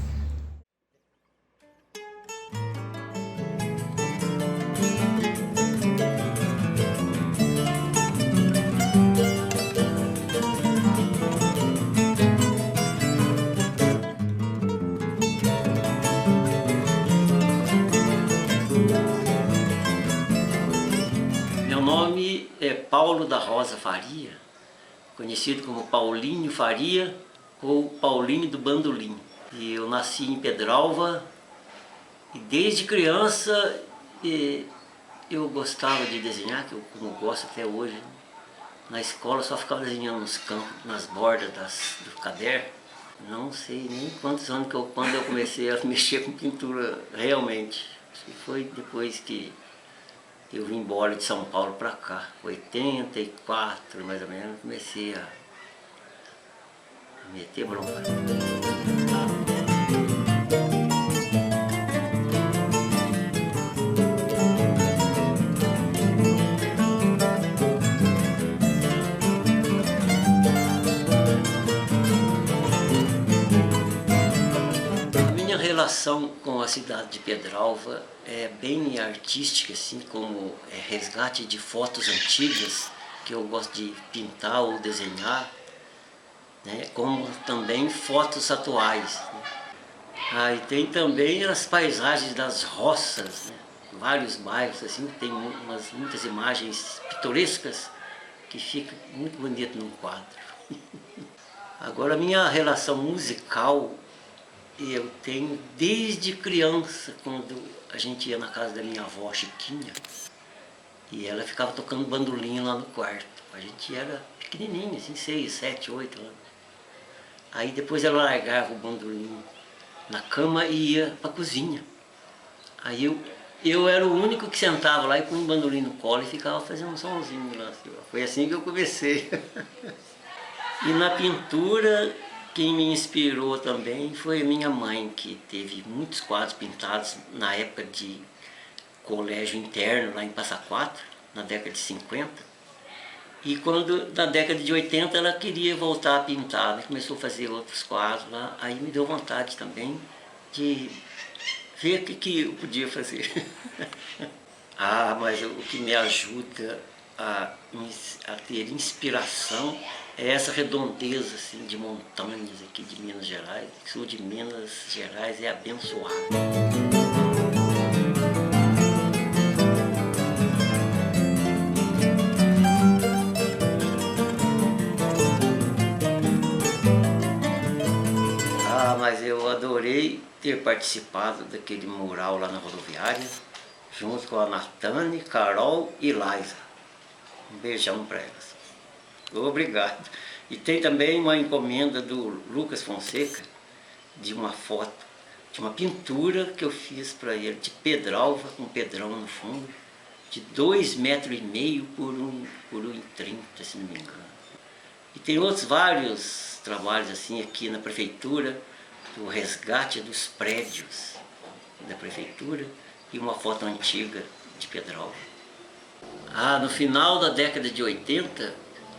[SPEAKER 12] Meu nome é Paulo da Rosa Faria, conhecido como Paulinho Faria ou Paulinho do Bandolim. E eu nasci em Pedralva e desde criança eu gostava de desenhar, que eu como gosto até hoje. Na escola eu só ficava desenhando nos campos, nas bordas do caderno. Não sei nem quantos anos quando eu comecei a mexer com pintura realmente. Foi depois que eu vim embora de São Paulo para cá, 84 mais ou menos, comecei a meter bronca. A relação com a cidade de Pedralva é bem artística, assim, como resgate de fotos antigas, que eu gosto de pintar ou desenhar, né, como também fotos atuais. Né. E tem também as paisagens das roças, né, vários bairros, assim, tem muitas imagens pitorescas que ficam muito bonito num quadro. Agora, a minha relação musical eu tenho desde criança, quando a gente ia na casa da minha avó Chiquinha, e ela ficava tocando bandolim lá no quarto. A gente era pequenininho, assim, 6, 7, 8 anos. Aí depois ela largava o bandolim na cama e ia para a cozinha. Aí eu era o único que sentava lá e punha o bandolim no colo e ficava fazendo um sonzinho lá. Foi assim que eu comecei. E na pintura, quem me inspirou também foi a minha mãe, que teve muitos quadros pintados na época de colégio interno, lá em Passa Quatro, na década de 50. E quando, na década de 80, ela queria voltar a pintar, né? Começou a fazer outros quadros lá, aí me deu vontade também de ver o que eu podia fazer. Mas o que me ajuda a ter inspiração é essa redondeza assim, de montanhas aqui de Minas Gerais. O sul de Minas Gerais é abençoado. Mas eu adorei ter participado daquele mural lá na rodoviária, junto com a Natane, Carol e Liza. Um beijão para elas. Obrigado. E tem também uma encomenda do Lucas Fonseca, de uma foto, de uma pintura que eu fiz para ele, de Pedralva, com Pedrão no fundo, de 2,5 metros por 1,30, se não me engano. E tem outros vários trabalhos assim aqui na prefeitura, do resgate dos prédios da prefeitura e uma foto antiga de Pedralva. No final da década de 80,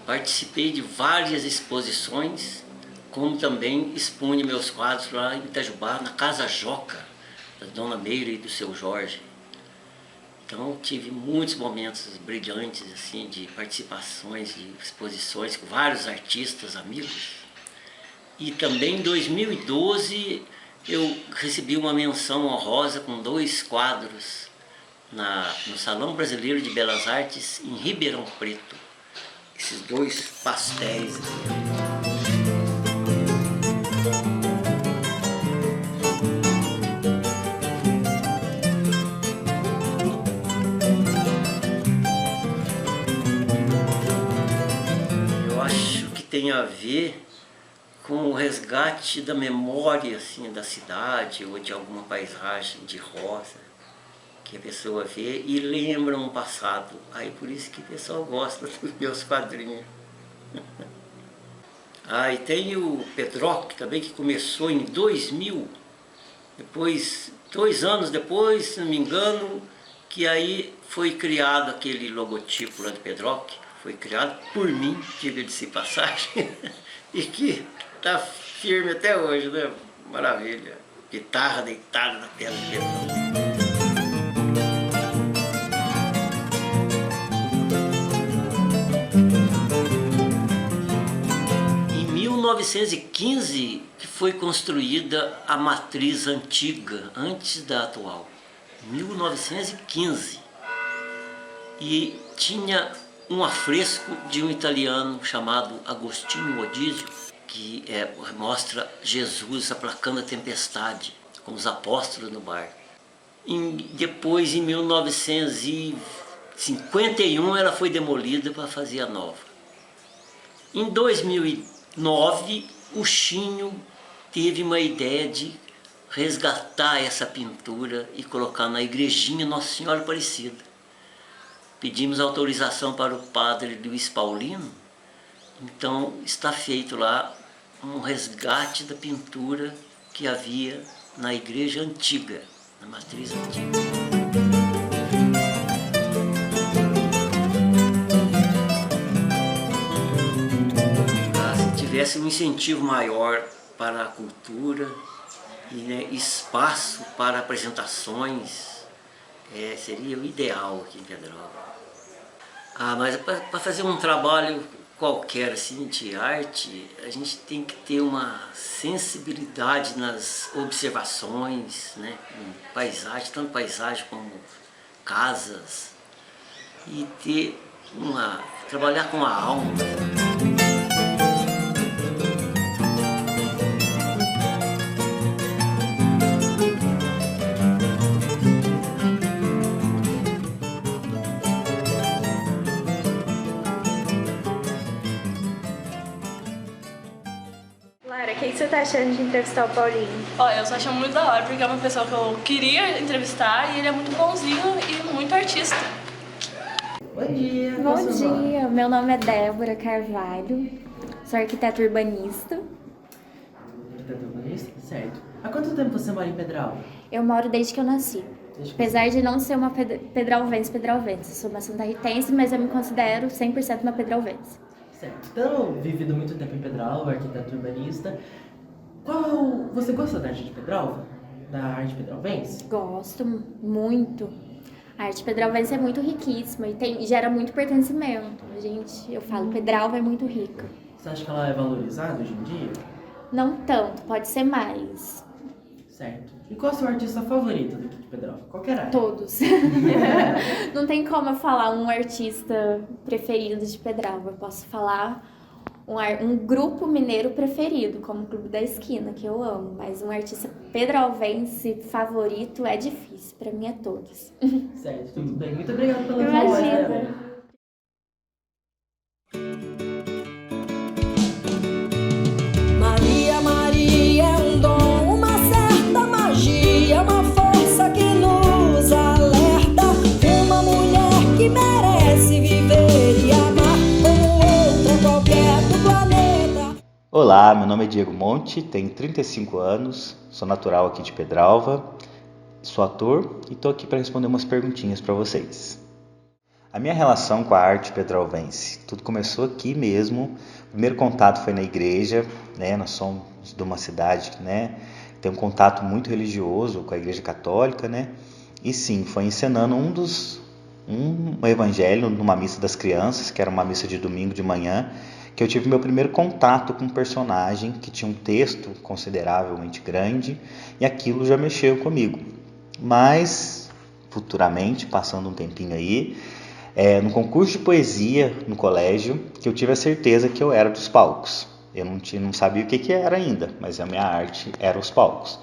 [SPEAKER 12] participei de várias exposições, como também expunha meus quadros lá em Itajubá, na Casa Joca, da Dona Meira e do Seu Jorge. Então tive muitos momentos brilhantes assim, de participações, de exposições com vários artistas amigos. E também em 2012 eu recebi uma menção honrosa com 2 quadros no Salão Brasileiro de Belas Artes em Ribeirão Preto. Esses 2 pastéis. Eu acho que tem a ver com o resgate da memória assim, da cidade ou de alguma paisagem de roça que a pessoa vê e lembra um passado. Aí por isso que o pessoal gosta dos meus quadrinhos. E tem o Pedroc também, que começou em 2000, depois, 2 anos depois, se não me engano, que aí foi criado aquele logotipo lá do Pedroc, foi criado por mim, diga-se de passagem, e que está firme até hoje, né? Maravilha. Guitarra deitada na tela de Pedroc. Em 1915 que foi construída a matriz antiga, antes da atual. 1915. E tinha um afresco de um italiano chamado Agostinho Odizio, que mostra Jesus aplacando a tempestade com os apóstolos no barco. Depois, em 1951, ela foi demolida para fazer a nova. Em 2009, o Chinho teve uma ideia de resgatar essa pintura e colocar na igrejinha Nossa Senhora Aparecida. Pedimos autorização para o padre Luiz Paulino, então está feito lá um resgate da pintura que havia na igreja antiga, na matriz antiga. Se tivesse um incentivo maior para a cultura e, né, espaço para apresentações, seria o ideal aqui em Pedrógão. Mas para fazer um trabalho qualquer assim, de arte, a gente tem que ter uma sensibilidade nas observações, né, em paisagem, tanto paisagem como casas, e trabalhar com a alma.
[SPEAKER 7] O que você tá achando de entrevistar o Paulinho?
[SPEAKER 5] Olha, eu tô achando muito da hora, porque é uma pessoa que eu queria entrevistar e ele é muito bonzinho e muito artista.
[SPEAKER 13] Bom dia.
[SPEAKER 14] Bom dia, meu nome é Débora Carvalho, sou arquiteta urbanista.
[SPEAKER 13] Arquiteta urbanista? Certo. Há quanto tempo você mora em Pedral?
[SPEAKER 14] Eu moro desde que eu nasci. Apesar de não ser uma pedralvense, sou uma santarritense, mas eu me considero 100% uma pedralvense.
[SPEAKER 13] Certo. Então, vivido muito tempo em Pedral, arquiteto urbanista. Você gosta da arte de Pedral? Da arte pedralvense?
[SPEAKER 14] Gosto muito. A arte pedralvense é muito riquíssima e gera muito pertencimento. Eu falo, Pedralva é muito rica.
[SPEAKER 13] Você acha que ela é valorizada hoje em dia?
[SPEAKER 14] Não tanto, pode ser mais.
[SPEAKER 13] Certo. E qual é o seu artista favorito daqui de Pedral? Qualquer área?
[SPEAKER 14] Todos. Não tem como eu falar um artista preferido de Pedralva. Eu posso falar um grupo mineiro preferido, como o Clube da Esquina, que eu amo. Mas um artista pedralvense favorito é difícil. Pra mim é todos.
[SPEAKER 13] Certo, tudo bem. Muito obrigada pela
[SPEAKER 14] Imagina.
[SPEAKER 15] Maria, Maria é um dom, uma certa magia, uma força que nos alerta. Uma mulher que merece viver e amar como outra qualquer do planeta.
[SPEAKER 16] Olá, meu nome é Diego Monte, tenho 35 anos, sou natural aqui de Pedralva, sou ator e estou aqui para responder umas perguntinhas para vocês. A minha relação com a arte pedralvense, tudo começou aqui mesmo. O primeiro contato foi na igreja, né? Nós somos de uma cidade que, né, tem um contato muito religioso com a igreja católica, né? E sim, foi encenando um evangelho numa missa das crianças, que era uma missa de domingo de manhã, que eu tive meu primeiro contato com um personagem que tinha um texto consideravelmente grande, e aquilo já mexeu comigo. Mas, futuramente, passando um tempinho aí, no concurso de poesia no colégio, que eu tive a certeza que eu era dos palcos. Eu não sabia o que era ainda, mas a minha arte era os palcos.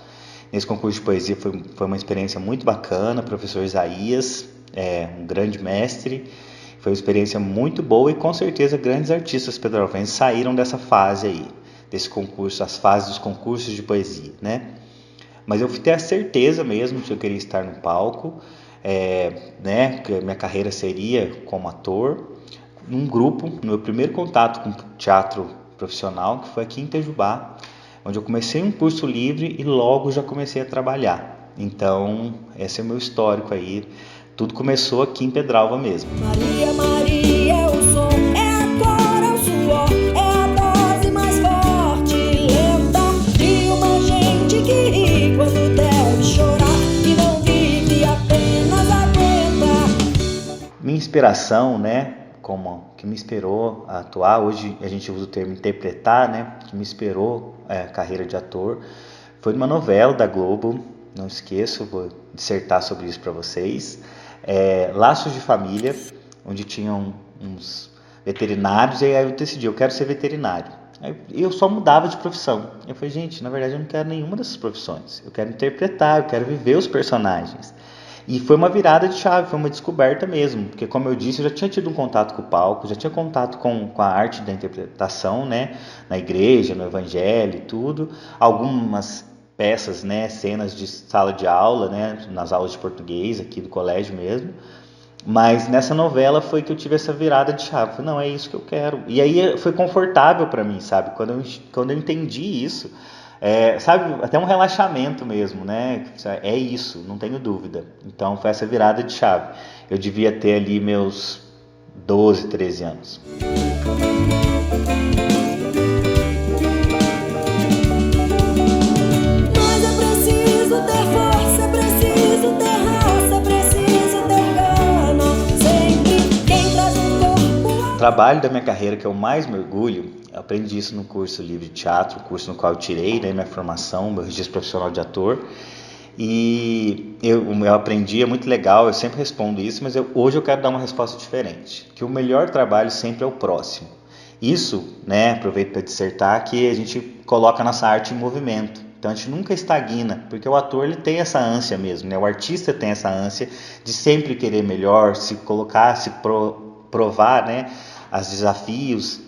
[SPEAKER 16] Nesse concurso de poesia foi uma experiência muito bacana, professor Isaías, um grande mestre, foi uma experiência muito boa e com certeza grandes artistas pedralvenses saíram dessa fase aí, desse concurso, as fases dos concursos de poesia, né? Mas eu fui ter a certeza mesmo que eu queria estar no palco, né, que a minha carreira seria como ator, num grupo, no meu primeiro contato com teatro profissional, que foi aqui em Itajubá, onde eu comecei um curso livre e logo já comecei a trabalhar. Então, esse é o meu histórico aí. Tudo começou aqui em Pedralva mesmo.
[SPEAKER 15] Maria, Maria é o som, é a cor, é o suor, é a dose mais forte e lenta de uma gente que ri quando deve chorar e não vive, apenas aguenta.
[SPEAKER 16] Minha inspiração, né, que me inspirou a atuar, hoje a gente usa o termo interpretar, né, que me inspirou a carreira de ator, foi numa novela da Globo, não esqueço, vou dissertar sobre isso para vocês, Laços de Família, onde tinham uns veterinários, e aí eu decidi, eu quero ser veterinário. Aí eu só mudava de profissão. Eu falei, gente, na verdade eu não quero nenhuma dessas profissões, eu quero interpretar, eu quero viver os personagens. E foi uma virada de chave, foi uma descoberta mesmo, porque como eu disse, eu já tinha tido um contato com o palco, já tinha contato com a arte da interpretação, né, na igreja, no evangelho e tudo, algumas peças, né, cenas de sala de aula, né, nas aulas de português aqui do colégio mesmo, mas nessa novela foi que eu tive essa virada de chave, falei, não, é isso que eu quero, e aí foi confortável para mim, sabe, quando eu entendi isso, sabe, até um relaxamento mesmo, né? É isso, não tenho dúvida. Então foi essa virada de chave. Eu devia ter ali meus 12, 13 anos.
[SPEAKER 15] Mas é preciso ter força, é preciso ter raça, é preciso ter gana. Sempre quem traz um corpo.
[SPEAKER 16] O trabalho da minha carreira que eu mais me orgulho, eu aprendi isso no curso livre de teatro, o curso no qual eu tirei, né, minha formação, meu registro profissional de ator. E eu aprendi, é muito legal, eu sempre respondo isso, mas hoje eu quero dar uma resposta diferente. Que o melhor trabalho sempre é o próximo. Isso, né, aproveito para dissertar, que a gente coloca a nossa arte em movimento. Então a gente nunca estagna, porque o ator ele tem essa ânsia mesmo, né? O artista tem essa ânsia de sempre querer melhor, se colocar, se provar, né, os desafios.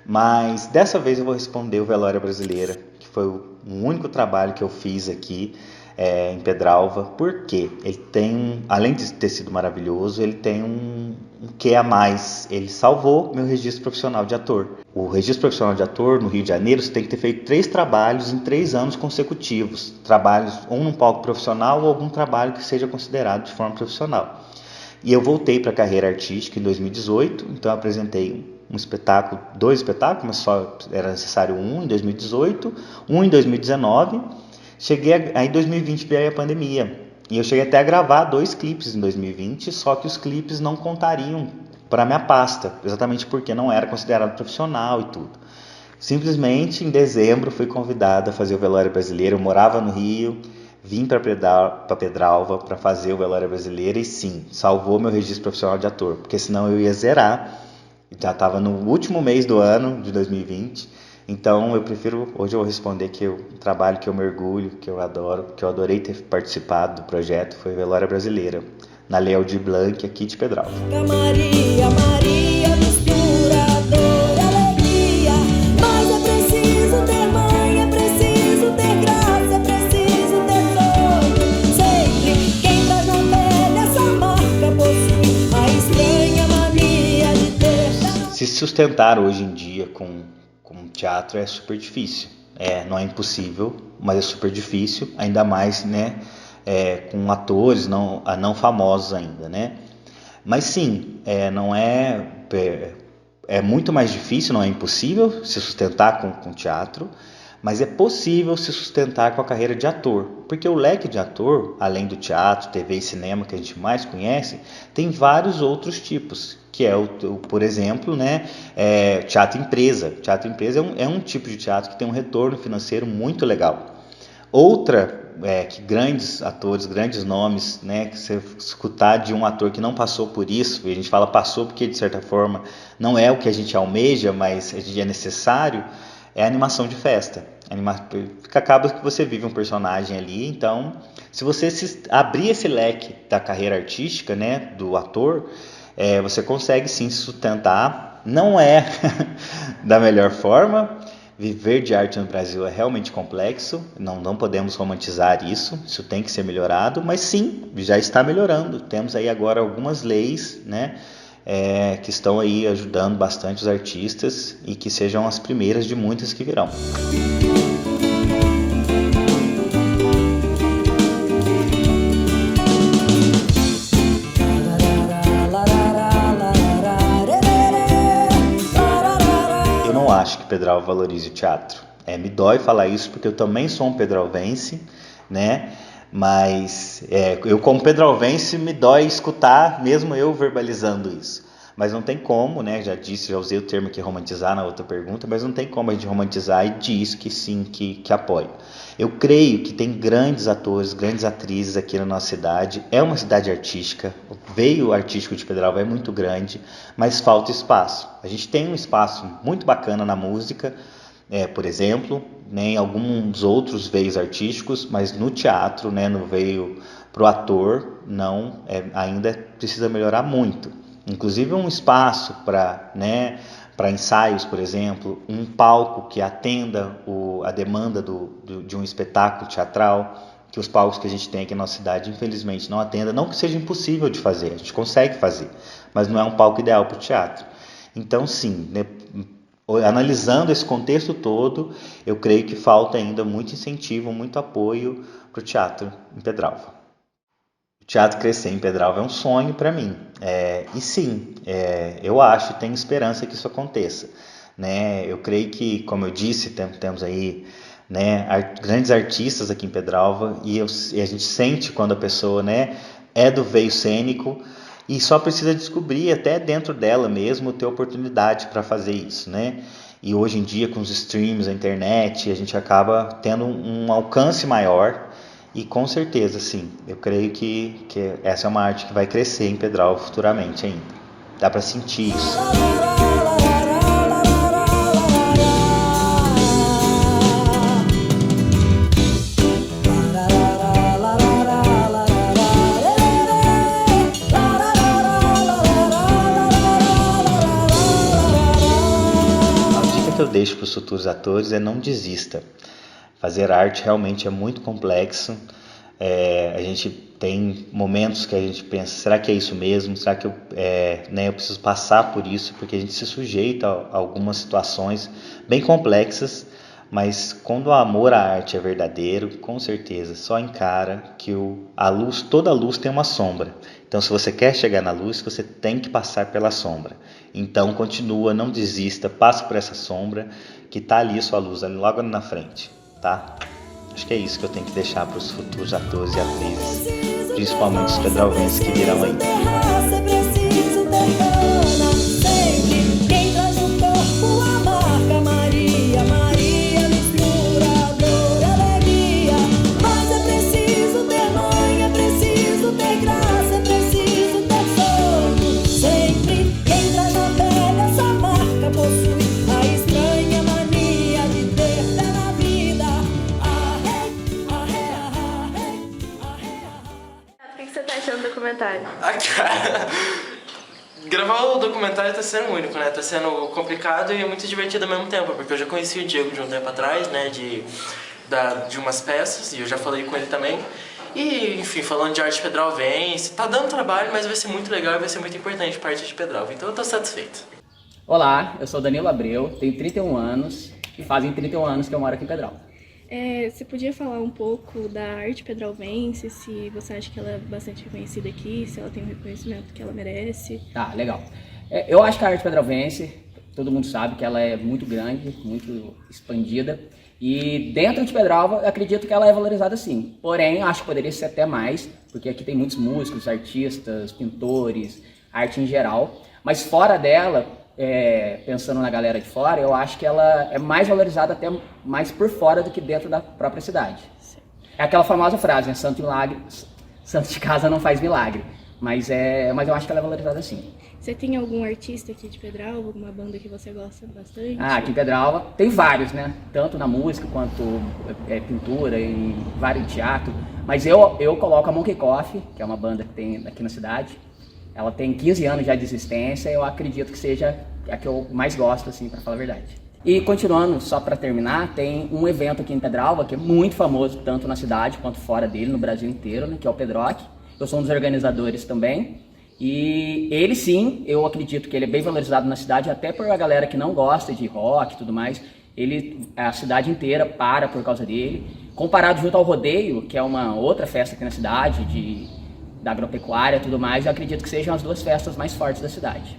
[SPEAKER 16] Mas dessa vez eu vou responder o Velório Brasileira, que foi o único trabalho que eu fiz aqui em Pedralva, porque ele tem, além de ter sido maravilhoso, ele tem um quê a mais, ele salvou meu registro profissional de ator. O registro profissional de ator no Rio de Janeiro, você tem que ter feito 3 trabalhos em 3 anos consecutivos, trabalhos ou num palco profissional ou algum trabalho que seja considerado de forma profissional. E eu voltei para a carreira artística em 2018, então eu apresentei 2 espetáculos, mas só era necessário um em 2018, um em 2019. Cheguei aí em 2020 veio a pandemia. E eu cheguei até a gravar 2 clipes em 2020, só que os clipes não contariam para minha pasta, exatamente porque não era considerado profissional e tudo. Simplesmente em dezembro fui convidado a fazer o Velório Brasileiro, eu morava no Rio, vim para Pedralva para fazer o Velório Brasileiro e sim, salvou meu registro profissional de ator, porque senão eu ia zerar. Já estava no último mês do ano de 2020, então eu prefiro, hoje eu vou responder que o trabalho que eu me orgulho, que eu adoro, que eu adorei ter participado do projeto foi Velório Brasileira, na Lei Aldir Blanc, aqui de Pedralva.
[SPEAKER 15] Maria, Maria, mistura dor e alegria, mas é preciso ter mãe, é preciso ter graça, é preciso ter sorte. Sempre quem traz na pele essa marca possui a estranha mania de ter.
[SPEAKER 16] Se sustentar hoje em dia com teatro é super difícil. Não é impossível, mas é super difícil, ainda mais, né, com atores não famosos ainda, né? Mas sim, não é muito mais difícil, não é impossível se sustentar com teatro, mas é possível se sustentar com a carreira de ator, porque o leque de ator, além do teatro, TV e cinema que a gente mais conhece, tem vários outros tipos, que é por exemplo, né, teatro empresa. Teatro empresa é um tipo de teatro que tem um retorno financeiro muito legal. Outra que grandes atores, grandes nomes, né, que você escutar de um ator que não passou por isso, e a gente fala passou porque de certa forma não é o que a gente almeja, mas é necessário, é a animação de festa. Acaba que você vive um personagem ali, então se você abrir esse leque da carreira artística, né, do ator, você consegue sim se sustentar. Não é da melhor forma. Viver de arte no Brasil é realmente complexo, não podemos romantizar isso tem que ser melhorado, mas sim, já está melhorando. Temos aí agora algumas leis, né, que estão aí ajudando bastante os artistas e que sejam as primeiras de muitas que virão. Acho que Pedralva valorize o teatro. Me dói falar isso porque eu também sou um pedralvense, né? Mas eu como pedralvense me dói escutar, mesmo eu verbalizando isso. Mas não tem como, né? Já usei o termo que romantizar na outra pergunta, mas não tem como a gente romantizar e diz que sim, que apoia. Eu creio que tem grandes atores, grandes atrizes aqui na nossa cidade. É uma cidade artística, o veio artístico de Pedralva é muito grande, mas falta espaço. A gente tem um espaço muito bacana na música, por exemplo, né, em alguns outros veios artísticos, mas no teatro, né, no veio para o ator, não, ainda precisa melhorar muito. Inclusive um espaço para, né, para ensaios, por exemplo, um palco que atenda a demanda de um espetáculo teatral, que os palcos que a gente tem aqui na nossa cidade, infelizmente, não atenda. Não que seja impossível de fazer, a gente consegue fazer, mas não é um palco ideal para o teatro. Então, sim, né, analisando esse contexto todo, eu creio que falta ainda muito incentivo, muito apoio para o teatro em Pedralva. O teatro crescer em Pedralva é um sonho para mim. E sim, eu acho e tenho esperança que isso aconteça. Né? Eu creio que, como eu disse, temos aí, né, grandes artistas aqui em Pedralva e a gente sente quando a pessoa, né, é do veio cênico e só precisa descobrir até dentro dela mesmo ter oportunidade para fazer isso, né? E hoje em dia com os streams, a internet, a gente acaba tendo um alcance maior e com certeza, sim, eu creio que essa é uma arte que vai crescer em Pedralva futuramente ainda. Dá para sentir isso. Que eu deixo para os futuros atores não desista. Fazer arte realmente é muito complexo. A gente tem momentos que a gente pensa, será que é isso mesmo? Será que eu preciso passar por isso? Porque a gente se sujeita a algumas situações bem complexas, mas quando o amor à arte é verdadeiro, com certeza, só encara que toda luz tem uma sombra. Então, se você quer chegar na luz, você tem que passar pela sombra. Então, continua, não desista, passa por essa sombra, que está ali a sua luz, ali logo na frente, tá? Acho que é isso que eu tenho que deixar para os futuros atores e atrizes, principalmente os pedralvenses que virão aí.
[SPEAKER 1] Gravar o documentário tá sendo único, né? Tá sendo complicado e muito divertido ao mesmo tempo, porque eu já conheci o Diego de um tempo atrás, né? De umas peças, e eu já falei com ele também. E, enfim, falando de arte pedralvense, tá dando trabalho, mas vai ser muito legal e vai ser muito importante para a arte de Pedralva, então eu tô satisfeito.
[SPEAKER 17] Olá, eu sou Danilo Abreu, tenho 31 anos e fazem 31 anos que eu moro aqui em Pedralva.
[SPEAKER 8] Você podia falar um pouco da arte pedralvense, se você acha que ela é bastante reconhecida aqui, se ela tem o reconhecimento que ela merece?
[SPEAKER 17] Tá, legal. Eu acho que a arte pedralvense, todo mundo sabe que ela é muito grande, muito expandida, e dentro de Pedralva eu acredito que ela é valorizada sim. Porém, acho que poderia ser até mais, porque aqui tem muitos músicos, artistas, pintores, arte em geral, mas fora dela, pensando na galera de fora, eu acho que ela é mais valorizada até mais por fora do que dentro da própria cidade. Sim. É aquela famosa frase, né? Santo de casa não faz milagre, mas eu acho que ela é valorizada sim.
[SPEAKER 8] Você tem algum artista aqui de Pedralva, alguma banda que você gosta bastante?
[SPEAKER 17] Aqui em Pedralva tem vários, né? Tanto na música quanto pintura e vários teatro, mas eu coloco a Monkey Coffee, que é uma banda que tem aqui na cidade. Ela tem 15 anos já de existência e eu acredito que seja a que eu mais gosto, assim, para falar a verdade. E continuando, só para terminar, tem um evento aqui em Pedralva que é muito famoso, tanto na cidade quanto fora dele, no Brasil inteiro, né, que é o Pedrock. Eu sou um dos organizadores também. E ele sim, eu acredito que ele é bem valorizado na cidade, até por a galera que não gosta de rock e tudo mais. A cidade inteira para por causa dele. Comparado junto ao rodeio, que é uma outra festa aqui na cidade, da agropecuária e tudo mais, eu acredito que sejam as duas festas mais fortes da cidade.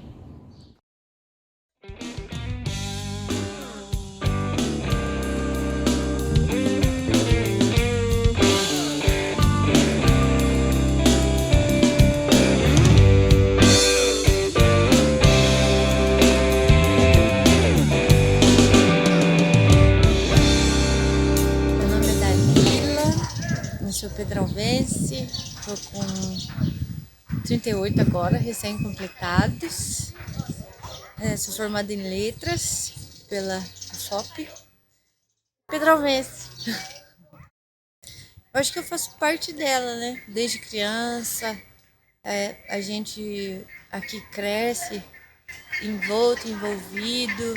[SPEAKER 18] Meu nome é Danila, eu sou pedralvense, estou com 38 agora, recém-completados. Sou formada em letras pela USOP pedralvense. Eu acho que eu faço parte dela, né? Desde criança, a gente aqui cresce envolvido,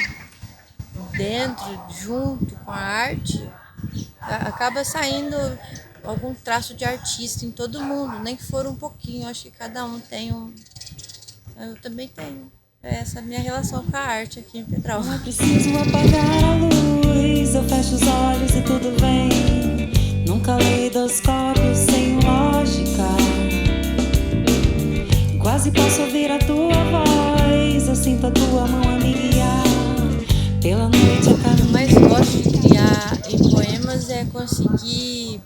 [SPEAKER 18] dentro, junto com a arte, acaba saindo algum traço de artista em todo mundo, nem que for um pouquinho. Eu acho que cada um tem um. Eu também tenho. Essa é a minha relação com a arte aqui em Pedralva.
[SPEAKER 15] Não preciso apagar a luz, eu fecho os olhos e tudo vem. Num caleidoscópio sem lógica. Quase posso ouvir a tua voz, eu sinto a tua mão a me guiar. Pela noite eu
[SPEAKER 18] O que eu mais gosto de criar em poemas é conseguir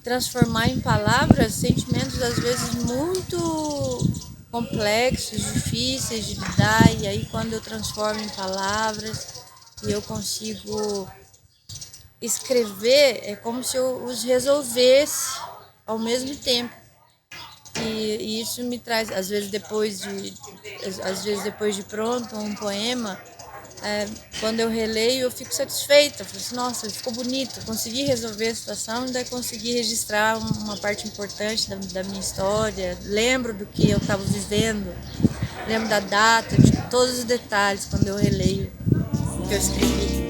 [SPEAKER 18] transformar em palavras sentimentos às vezes muito complexos, difíceis de lidar, e aí quando eu transformo em palavras e eu consigo escrever, é como se eu os resolvesse ao mesmo tempo. E isso me traz, às vezes depois de pronto um poema, quando eu releio eu fico satisfeita, eu falo assim, nossa, ficou bonito, consegui resolver a situação, ainda consegui registrar uma parte importante da minha história, lembro do que eu estava vivendo, lembro da data, de todos os detalhes quando eu releio o que eu escrevi.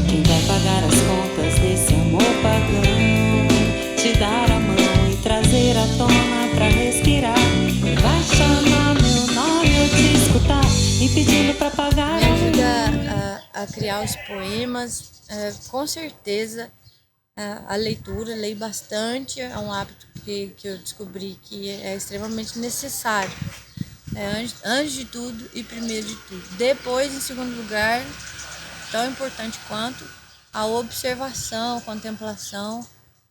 [SPEAKER 15] Quem vai pagar as contas desse amor pagão? Te dar a mão e trazer à tona pra respirar. Vai chamar meu nome, eu te escutar e pedindo pra pagar.
[SPEAKER 18] Me ajuda a criar os poemas, com certeza a leitura, leio bastante, é um hábito que eu descobri que é extremamente necessário. Antes de tudo e primeiro de tudo. Depois, em segundo lugar, tão importante quanto a observação, a contemplação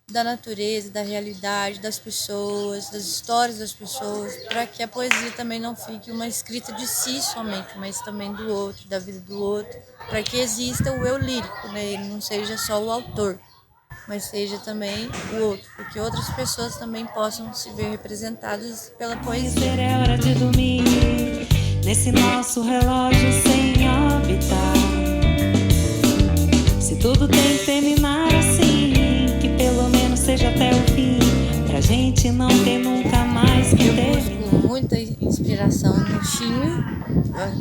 [SPEAKER 18] da natureza, da realidade, das pessoas, das histórias das pessoas, para que a poesia também não fique uma escrita de si somente, mas também do outro, da vida do outro, para que exista o eu lírico, né? Ele não seja só o autor, mas seja também o outro, porque outras pessoas também possam se ver representadas pela poesia.
[SPEAKER 15] É hora de dormir nesse nosso relógio sem órbitar. Se tudo tem que terminar assim, que pelo menos seja até o fim, pra gente não ter nunca mais que ter.
[SPEAKER 18] Eu busco muita inspiração no Chinho.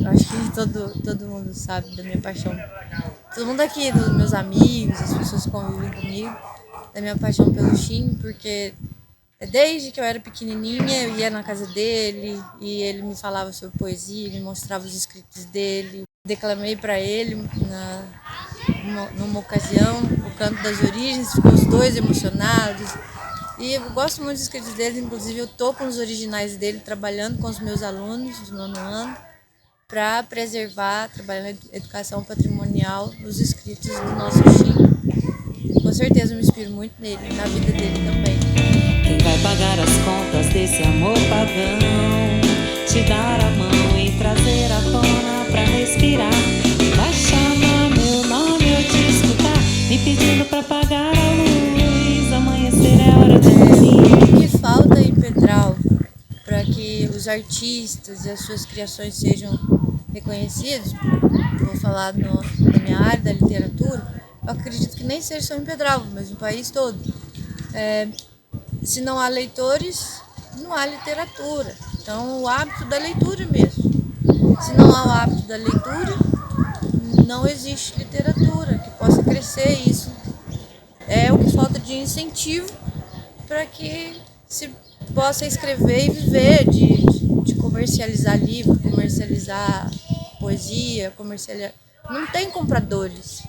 [SPEAKER 18] Eu acho que todo mundo sabe da minha paixão. Todo mundo aqui, dos meus amigos, as pessoas que convivem comigo, da minha paixão pelo Chinho, porque desde que eu era pequenininha eu ia na casa dele e ele me falava sobre poesia, me mostrava os escritos dele. Declamei para ele numa ocasião o Canto das Origens, ficou os dois emocionados. E eu gosto muito dos escritos dele, inclusive eu estou com os originais dele, trabalhando com os meus alunos do 9º ano, para preservar, trabalhando na educação patrimonial, os escritos do nosso Chico. Com certeza eu me inspiro muito nele, na vida dele também.
[SPEAKER 15] Quem vai pagar as contas desse amor pagão? Te dar a mão e trazer à tona pra respirar. Vai chamar meu nome, eu te escutar, me pedindo pra apagar a luz. Amanhecer é hora de dormir.
[SPEAKER 18] O que falta em Pedralva para que os artistas e as suas criações sejam reconhecidos, vou falar da minha área, da literatura, eu acredito que nem seja só em Pedralva, mas no país todo. Se não há leitores, não há literatura. Então, o hábito da leitura mesmo. Se não há o hábito da leitura, não existe literatura que possa crescer. Isso é o que falta de incentivo para que se possa escrever e viver de comercializar livro, comercializar poesia, comercializar. Não tem compradores.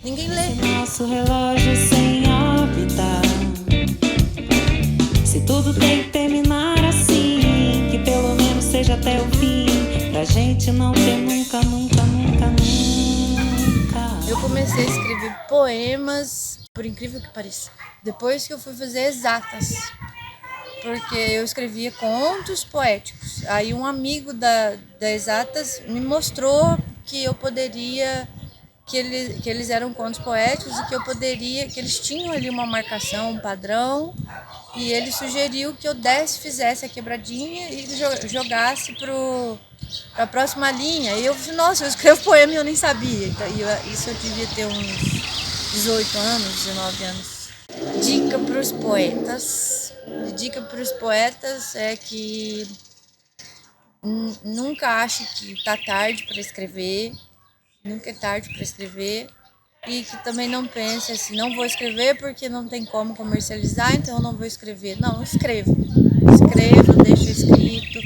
[SPEAKER 18] Ninguém lê.
[SPEAKER 15] Nosso relógio sem órbita. Se tudo tem que terminar assim, que pelo menos seja até o fim, pra gente não ter nunca, nunca, nunca, nunca.
[SPEAKER 18] Eu comecei a escrever poemas, por incrível que pareça, depois que eu fui fazer exatas. Porque eu escrevia contos poéticos. Aí um amigo da exatas me mostrou que eu poderia, que eles eram contos poéticos e que eles tinham ali uma marcação, um padrão, e ele sugeriu que eu fizesse a quebradinha e jogasse para a próxima linha. E eu falei, nossa, eu escrevo poema e eu nem sabia. Isso eu devia ter uns 18 anos, 19 anos. Dica para os poetas. Dica para os poetas é que nunca ache que está tarde para escrever. Nunca é tarde para escrever. E que também não pense assim, não vou escrever porque não tem como comercializar, então eu não vou escrever. Não, escreva, deixa escrito.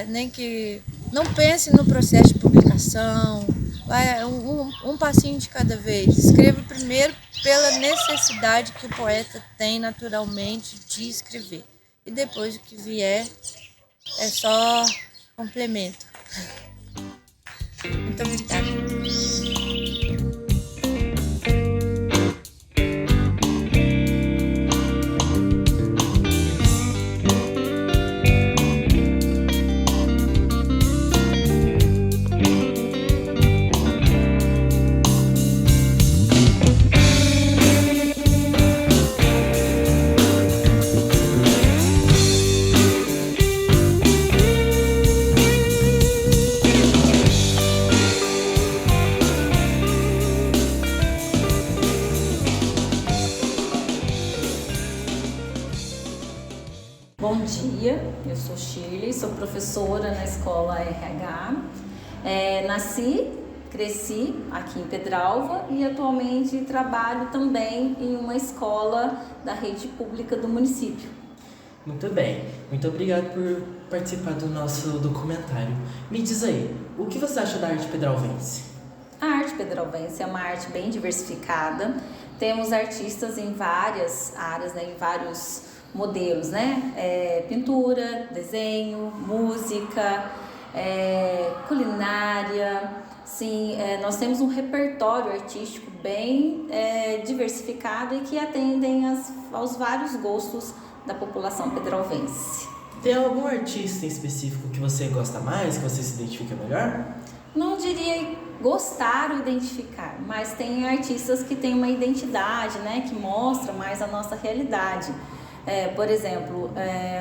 [SPEAKER 18] Nem que não pense no processo de publicação, vai um passinho de cada vez. Escreva primeiro pela necessidade que o poeta tem naturalmente de escrever. E depois o que vier é só complemento. Muito obrigada.
[SPEAKER 19] Bom dia, eu sou Shirley, sou professora na escola RH. Nasci, cresci aqui em Pedralva e atualmente trabalho também em uma escola da rede pública do município.
[SPEAKER 13] Muito bem, muito obrigado por participar do nosso documentário. Me diz aí, o que você acha da arte pedralvense?
[SPEAKER 19] A arte pedralvense é uma arte bem diversificada. Temos artistas em várias áreas, né, em vários modelos, né? Pintura, desenho, música, culinária. Sim, nós temos um repertório artístico bem diversificado e que atendem aos vários gostos da população pedralvense.
[SPEAKER 13] Tem algum artista em específico que você gosta mais, que você se identifica melhor?
[SPEAKER 19] Não diria gostar ou identificar, mas tem artistas que têm uma identidade, né? Que mostra mais a nossa realidade. Por exemplo,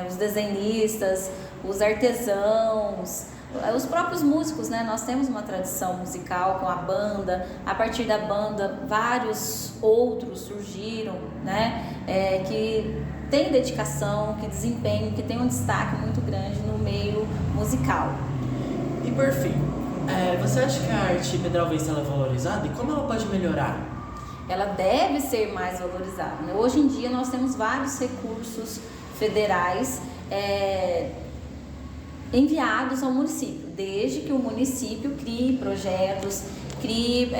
[SPEAKER 19] os desenhistas, os artesãos, os próprios músicos, né? Nós temos uma tradição musical com a banda. A partir da banda, vários outros surgiram, né? Que têm dedicação, que desempenham, que têm um destaque muito grande no meio musical.
[SPEAKER 13] E por fim, você acha que a arte pedralvense é valorizada e como ela pode melhorar?
[SPEAKER 19] Ela deve ser mais valorizada, né? Hoje em dia nós temos vários recursos federais enviados ao município, desde que o município crie projetos, crie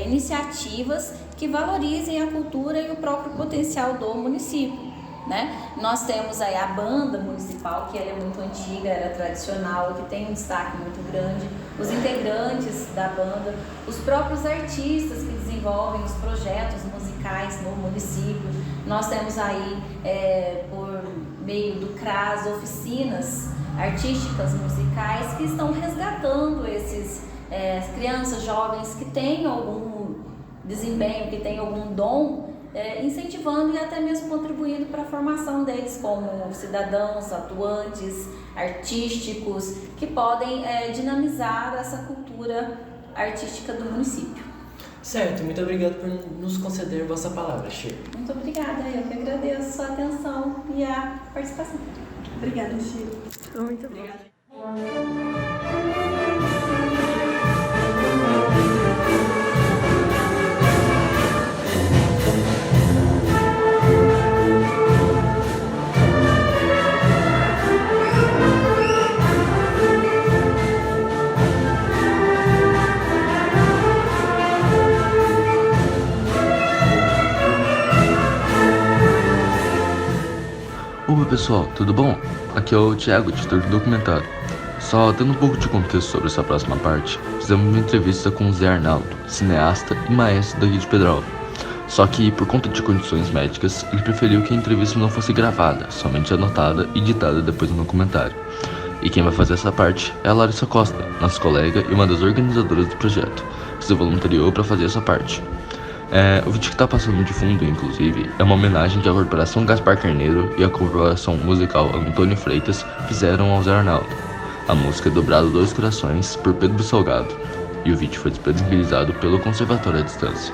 [SPEAKER 19] iniciativas que valorizem a cultura e o próprio potencial do município, né? Nós temos aí a banda municipal, que ela é muito antiga, ela é tradicional, que tem um destaque muito grande, os integrantes da banda, os próprios artistas que desenvolvem os projetos musicais no município. Nós temos aí, por meio do CRAS, oficinas artísticas musicais que estão resgatando esses crianças, jovens que têm algum desempenho, que têm algum dom, incentivando e até mesmo contribuindo para a formação deles como cidadãos, atuantes, artísticos, que podem dinamizar essa cultura artística do município.
[SPEAKER 13] Certo, muito obrigado por nos conceder a vossa palavra, Shirley.
[SPEAKER 19] Muito obrigada, eu que agradeço a sua atenção e a participação.
[SPEAKER 8] Obrigada, Shirley.
[SPEAKER 19] Muito obrigada.
[SPEAKER 20] Oi pessoal, tudo bom? Aqui é o Thiago, editor do documentário. Só dando um pouco de contexto sobre essa próxima parte, fizemos uma entrevista com o Zé Arnaldo, cineasta e maestro daqui de Pedralva. Só que, por conta de condições médicas, ele preferiu que a entrevista não fosse gravada, somente anotada e editada depois no documentário. E quem vai fazer essa parte é a Larissa Costa, nossa colega e uma das organizadoras do projeto, que se voluntariou para fazer essa parte. O vídeo que tá passando de fundo, inclusive, é uma homenagem que a Corporação Gaspar Carneiro e a Corporação Musical Antônio Freitas fizeram ao Zé Arnaldo. A música é Dobrado Dois Corações, por Pedro Salgado, e o vídeo foi disponibilizado pelo Conservatório à Distância.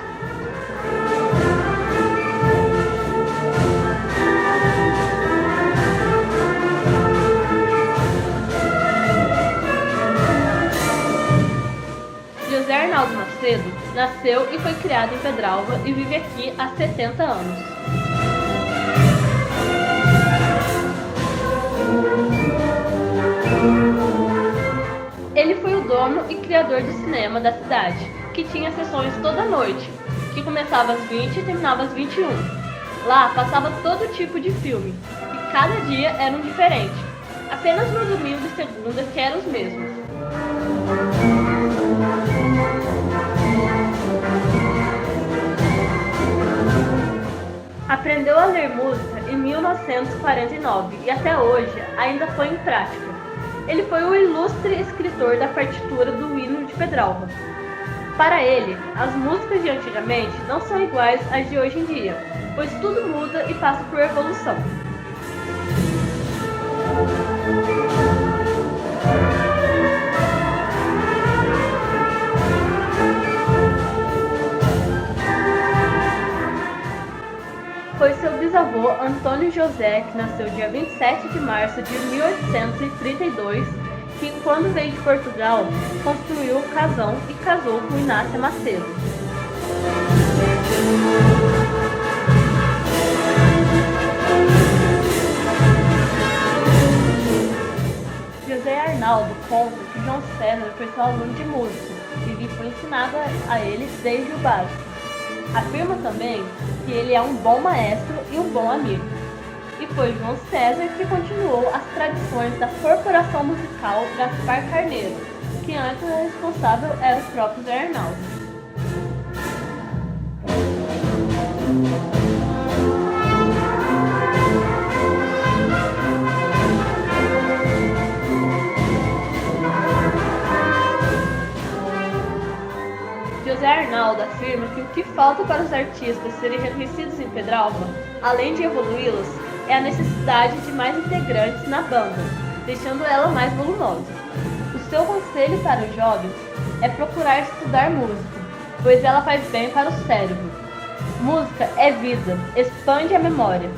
[SPEAKER 21] Macedo nasceu e foi criado em Pedralva e vive aqui há 70 anos. Ele foi o dono e criador do cinema da cidade, que tinha sessões toda noite, que começava às 20 e terminava às 21. Lá passava todo tipo de filme, e cada dia era um diferente. Apenas no domingo e segunda que eram os mesmos. Aprendeu a ler música em 1949 e até hoje ainda foi em prática. Ele foi o ilustre escritor da partitura do hino de Pedralva. Para ele, as músicas de antigamente não são iguais às de hoje em dia, pois tudo muda e passa por evolução. Foi seu bisavô Antônio José, que nasceu dia 27 de março de 1832, que, quando veio de Portugal, construiu o casão e casou com Inácia Macedo. José Arnaldo conta que João César foi seu aluno de música e foi ensinado a ele desde o básico. Afirma também que ele é um bom maestro e um bom amigo. E foi João César que continuou as tradições da corporação musical Gaspar Carneiro, que antes o responsável era o próprio Zé Arnaldo. José Arnaldo afirma que o que falta para os artistas serem reconhecidos em Pedralva, além de evoluí-los, é a necessidade de mais integrantes na banda, deixando ela mais volumosa. O seu conselho para os jovens é procurar estudar música, pois ela faz bem para o cérebro. Música é vida, expande a memória.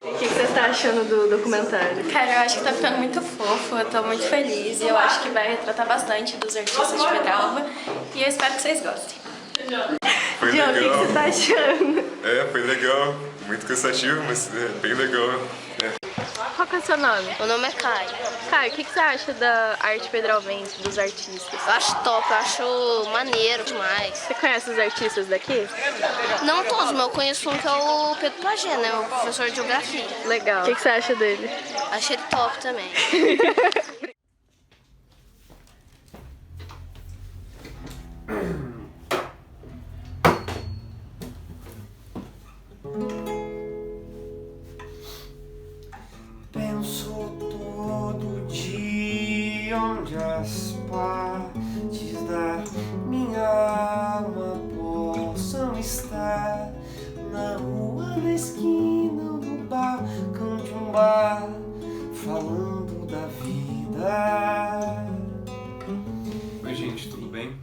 [SPEAKER 7] O que você está achando do documentário?
[SPEAKER 22] Cara, eu acho que tá ficando muito fofo, eu tô muito feliz e eu acho que vai retratar bastante dos artistas de Pedralva e eu espero que vocês gostem.
[SPEAKER 7] Foi legal. O que você tá achando?
[SPEAKER 23] Foi legal, muito cansativo, mas bem legal.
[SPEAKER 7] Qual que é o seu nome?
[SPEAKER 6] Meu nome é Caio.
[SPEAKER 7] Caio, o que você acha da arte pedralvense, dos artistas?
[SPEAKER 6] Eu acho top, eu acho maneiro demais.
[SPEAKER 7] Você conhece os artistas daqui?
[SPEAKER 6] Não todos, mas eu conheço um que é o Pedro Pagé, né? O professor de geografia.
[SPEAKER 7] Legal. O que você acha dele?
[SPEAKER 6] Achei ele top também.
[SPEAKER 2] Penso todo dia onde as partes da minha alma possam estar. Na rua, na esquina, no balcão de um bar, falando da vida.
[SPEAKER 24] Oi gente, tudo bem?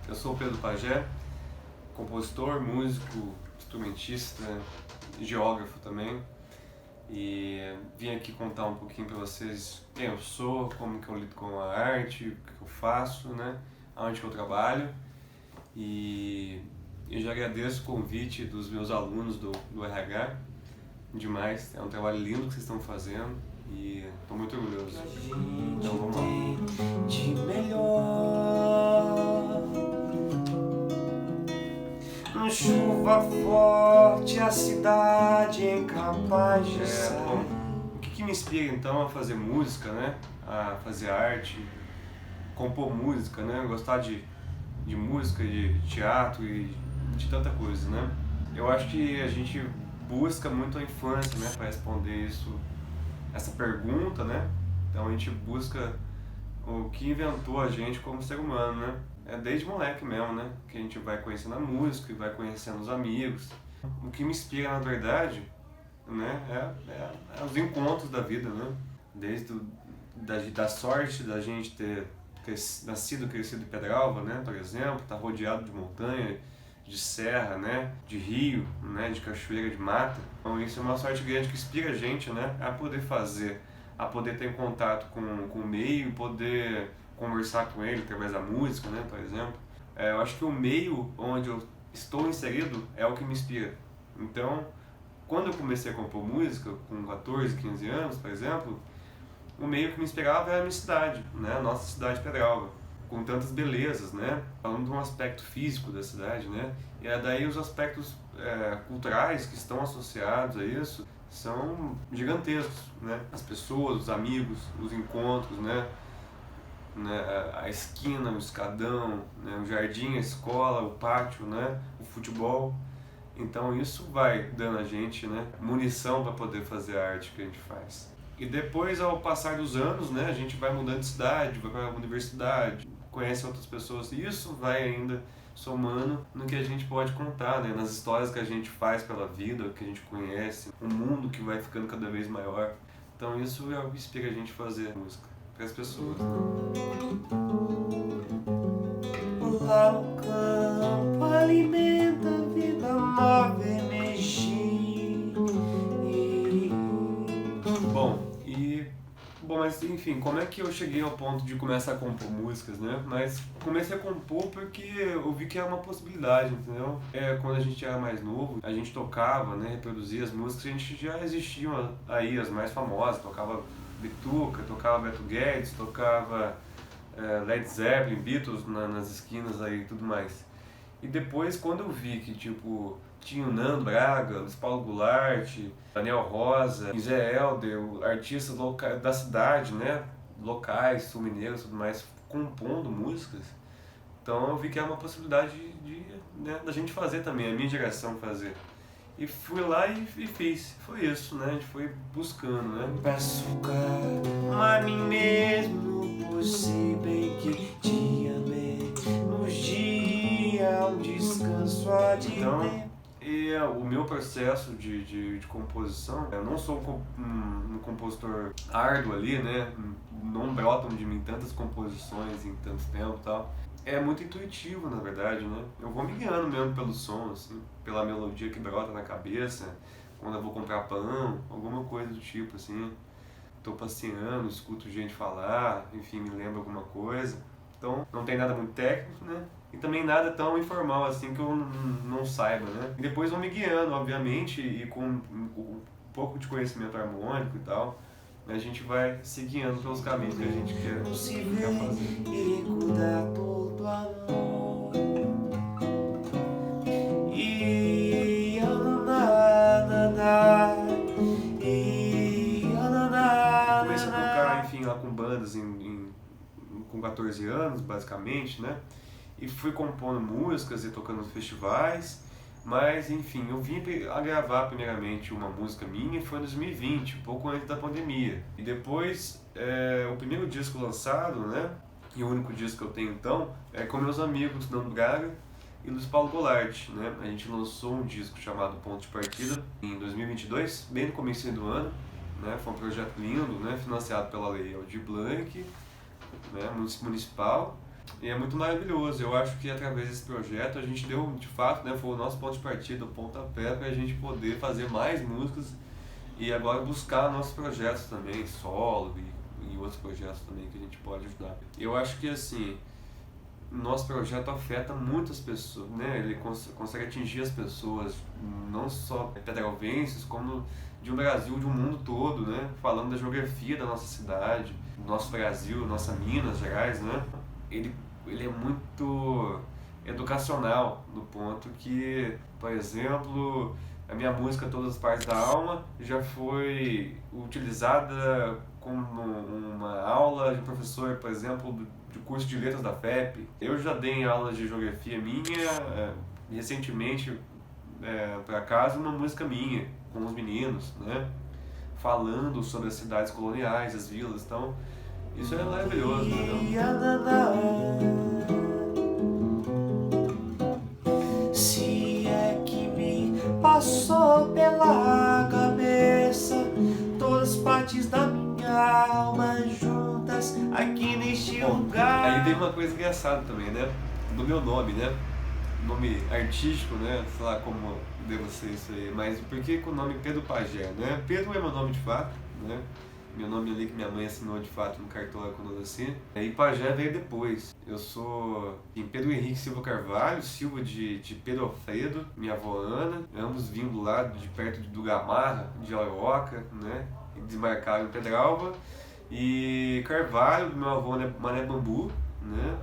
[SPEAKER 24] Eu sou o Pedro Pagé, compositor, músico, instrumentista, geógrafo também. E vim aqui contar um pouquinho para vocês quem eu sou, como que eu lido com a arte, o que eu faço, né? Onde que eu trabalho. E eu já agradeço o convite dos meus alunos do RH, demais, é um trabalho lindo que vocês estão fazendo e estou muito orgulhoso. Então vamos lá.
[SPEAKER 2] De melhor. Chuva forte, a cidade é incapaz de sair.
[SPEAKER 24] Bom, o que me inspira então a fazer música, né? A fazer arte, compor música, né? Gostar de música, de teatro e de tanta coisa, né? Eu acho que a gente busca muito a infância, né? Para responder isso essa pergunta, né? Então a gente busca o que inventou a gente como ser humano, né? É desde moleque mesmo, né? Que a gente vai conhecendo a música e vai conhecendo os amigos. O que me inspira, na verdade, né? É os encontros da vida, né? Desde da sorte da gente ter nascido e crescido em Pedralva, né? Por exemplo, tá rodeado de montanha, de serra, né? De rio, né? De cachoeira, de mata. Então isso é uma sorte grande que inspira a gente, né? A poder fazer, a poder ter contato com o meio, poder conversar com ele através da música, né? Por exemplo. Eu acho que o meio onde eu estou inserido é o que me inspira. Então, quando eu comecei a compor música, com 14, 15 anos, por exemplo, o meio que me inspirava era a minha cidade, né? A nossa cidade Pedralva, com tantas belezas, né? Falando de um aspecto físico da cidade, né? E daí os aspectos culturais que estão associados a isso são gigantescos, né? As pessoas, os amigos, os encontros, né? A esquina, o escadão, né? O jardim, a escola, o pátio, né? O futebol. Então isso vai dando a gente, né? Munição para poder fazer a arte que a gente faz. E depois, ao passar dos anos, né? A gente vai mudando de cidade, vai para a universidade, conhece outras pessoas, e isso vai ainda somando no que a gente pode contar, né? Nas histórias que a gente faz pela vida, que a gente conhece, um mundo que vai ficando cada vez maior. Então isso é o que inspira a gente a fazer música para as pessoas.
[SPEAKER 2] Lá no campo alimenta a vida nova energia.
[SPEAKER 24] Bom, mas enfim, como é que eu cheguei ao ponto de começar a compor músicas, né? Mas comecei a compor porque eu vi que era uma possibilidade, entendeu? Quando a gente era mais novo, a gente tocava, né? Reproduzia as músicas, a gente já existiam aí, as mais famosas. Tocava Bituca, tocava Beto Guedes, tocava Led Zeppelin, Beatles nas esquinas aí e tudo mais. E depois, quando eu vi que, tipo, tinha o Nando Braga, Luiz Paulo Goulart, Daniel Rosa, Zé Helder, artistas da cidade, né? Locais, sul-mineiros e tudo mais, compondo músicas. Então eu vi que era uma possibilidade né, da gente fazer também, a minha geração fazer. E fui lá e fiz. Foi isso, né? A gente foi buscando, né?
[SPEAKER 2] Pra sucar a mim mesmo por ser bem que te amei. Nos dias um descanso a de
[SPEAKER 24] então, o meu processo de composição, eu não sou um compositor árduo ali, né? Não brotam de mim tantas composições em tanto tempo e tal. É muito intuitivo, na verdade, né? Eu vou me guiando mesmo pelo som, assim, pela melodia que brota na cabeça, quando eu vou comprar pão, alguma coisa do tipo, assim. Tô passeando, escuto gente falar, enfim, me lembro alguma coisa. Então, não tem nada muito técnico, né? E também nada tão informal assim que eu não saiba, né? E depois vou me guiando, obviamente, e com um pouco de conhecimento harmônico e tal, a gente vai se guiando pelos caminhos que a gente quer fazer.
[SPEAKER 2] e cuidar todo amor. E
[SPEAKER 24] comecei a tocar, enfim, lá com bandas com 14 anos, basicamente, né? E fui compondo músicas e tocando nos festivais, mas enfim, eu vim a gravar primeiramente uma música minha, foi em 2020, um pouco antes da pandemia. E depois, o primeiro disco lançado, né, e o único disco que eu tenho então, é com meus amigos Nando Braga e Luiz Paulo Goulart, né? A gente lançou um disco chamado Ponto de Partida em 2022, bem no começo do ano, né? Foi um projeto lindo, né, financiado pela Lei Aldir Blanc, né, municipal. E é muito maravilhoso. Eu acho que através desse projeto a gente deu, de fato, né, foi o nosso ponto de partida, o pontapé para a gente poder fazer mais músicas e agora buscar nossos projetos também, solo e outros projetos também que a gente pode ajudar. Eu acho que assim, nosso projeto afeta muitas pessoas, né? Ele consegue atingir as pessoas, não só pedralvenses, como de um Brasil, de um mundo todo, né? Falando da geografia da nossa cidade, do nosso Brasil, nossa Minas Gerais, né? Ele é muito educacional, no ponto que, por exemplo, a minha música Todas as Partes da Alma já foi utilizada como uma aula de professor, por exemplo, de curso de letras da FEP. Eu já dei aulas de geografia minha, recentemente, por acaso, uma música minha, com os meninos, né? falando sobre as cidades coloniais, as vilas. Então, isso é maravilhoso, entendeu?
[SPEAKER 2] Se é que me passou pela cabeça todas as partes da minha alma juntas aqui neste lugar.
[SPEAKER 24] Aí tem uma coisa engraçada também, né? Do meu nome, né? Nome artístico, né? Sei lá como devo ser isso aí, mas por que com o nome Pedro Pajé, né? Pedro é meu nome de fato, né? Meu nome ali que minha mãe assinou de fato no cartório quando eu nasci. E Pajé veio depois. Eu sou Pedro Henrique Silva Carvalho, Silva de Pedro Alfredo, minha avó Ana, ambos vindo lá de perto do Gamarra, de Aroca, né? E desmarcaram em Pedralva. E Carvalho, do meu avô Mané Bambu, né?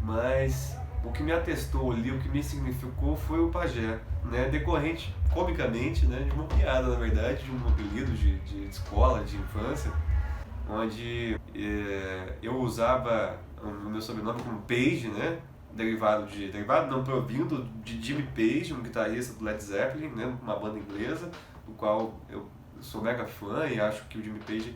[SPEAKER 24] Mas o que me atestou ali, o que me significou foi o Pajé, né? Decorrente, comicamente, né? De uma piada, na verdade, de um apelido de escola, de infância, onde eu usava o meu sobrenome como Page, né? Derivado não, provindo de Jimmy Page, um guitarrista do Led Zeppelin, né? Uma banda inglesa, do qual eu sou mega fã e acho que o Jimmy Page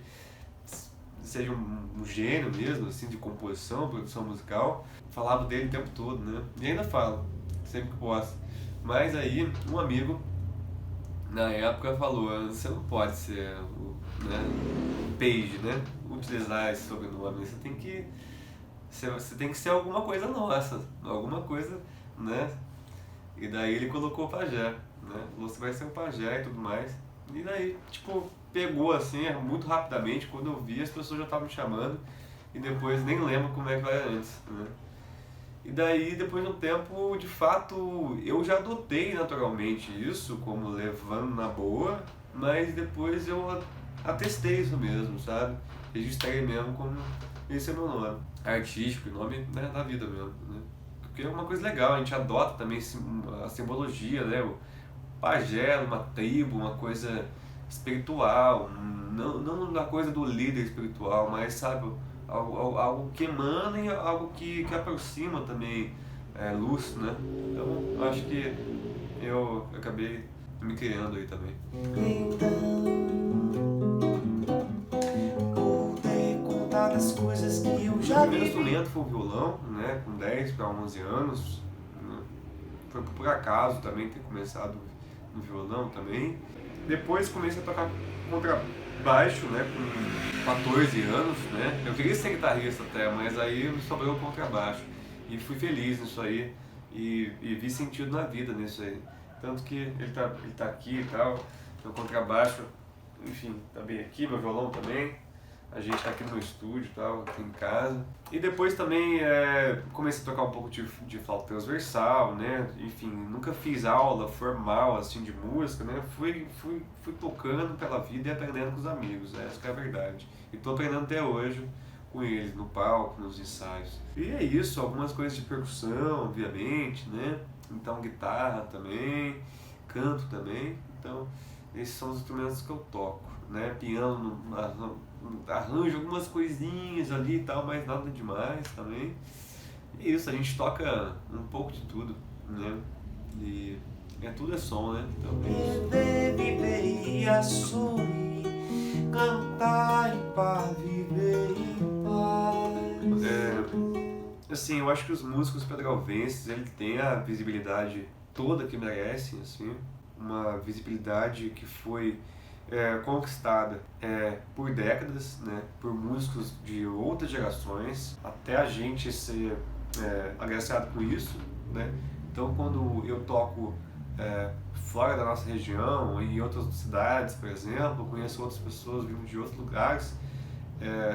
[SPEAKER 24] seja um gênio mesmo, assim, de composição, produção musical. Falava dele o tempo todo, né? E ainda falo, sempre que posso. Mas aí, um amigo, na época, falou, você não pode ser o Page, né? Utilizar esse sobrenome, você tem que ser alguma coisa nossa, alguma coisa, né? E daí ele colocou o Pajé, né? Você vai ser o Pajé e tudo mais. E daí, tipo, pegou assim, muito rapidamente, quando eu vi as pessoas já estavam me chamando e depois nem lembro como é que era antes, né? E daí, depois de um tempo, de fato, eu já adotei naturalmente isso, como levando na boa, mas depois eu atestei isso mesmo, sabe? Registrei mesmo como esse é meu nome artístico, nome, né, da vida mesmo, né? Porque é uma coisa legal, a gente adota também a simbologia, né? O pajé, uma tribo, uma coisa espiritual, não da coisa do líder espiritual, mas, sabe, algo que emana e algo que aproxima também luz, né? Então, eu acho que eu acabei me criando aí também.
[SPEAKER 2] Das coisas que eu já
[SPEAKER 24] vi. O primeiro instrumento foi o violão, né? Com 10 para 11 anos. Né? Foi por acaso também ter começado no violão também. Depois comecei a tocar contrabaixo, né? Com 14 anos, né? Eu queria ser guitarrista até, mas aí me sobrou o contrabaixo. E fui feliz nisso aí. E vi sentido na vida nisso aí. Tanto que ele tá aqui e tal. Meu contrabaixo, enfim, tá bem aqui, meu violão também. A gente tá aqui no estúdio e tal, aqui em casa. E depois também comecei a tocar um pouco de flauta transversal, né? Enfim, nunca fiz aula formal, assim, de música, né? Fui tocando pela vida e aprendendo com os amigos, essa que é a verdade. E tô aprendendo até hoje com eles, no palco, nos ensaios. E é isso, algumas coisas de percussão, obviamente, né? Então guitarra também, canto também. Então, esses são os instrumentos que eu toco, né? Piano, arranjo algumas coisinhas ali e tal, mas nada demais também. E isso, a gente toca um pouco de tudo, né? E tudo é som, né? Então
[SPEAKER 2] viver e sorrir, cantar em paz, viver em paz.
[SPEAKER 24] Assim, eu acho que os músicos pedralvenses, eles têm a visibilidade toda que merecem, assim, uma visibilidade que foi conquistada por décadas, né, por músicos de outras gerações, até a gente ser agraciado com isso, né? Então, quando eu toco fora da nossa região, em outras cidades, por exemplo, conheço outras pessoas vindo de outros lugares,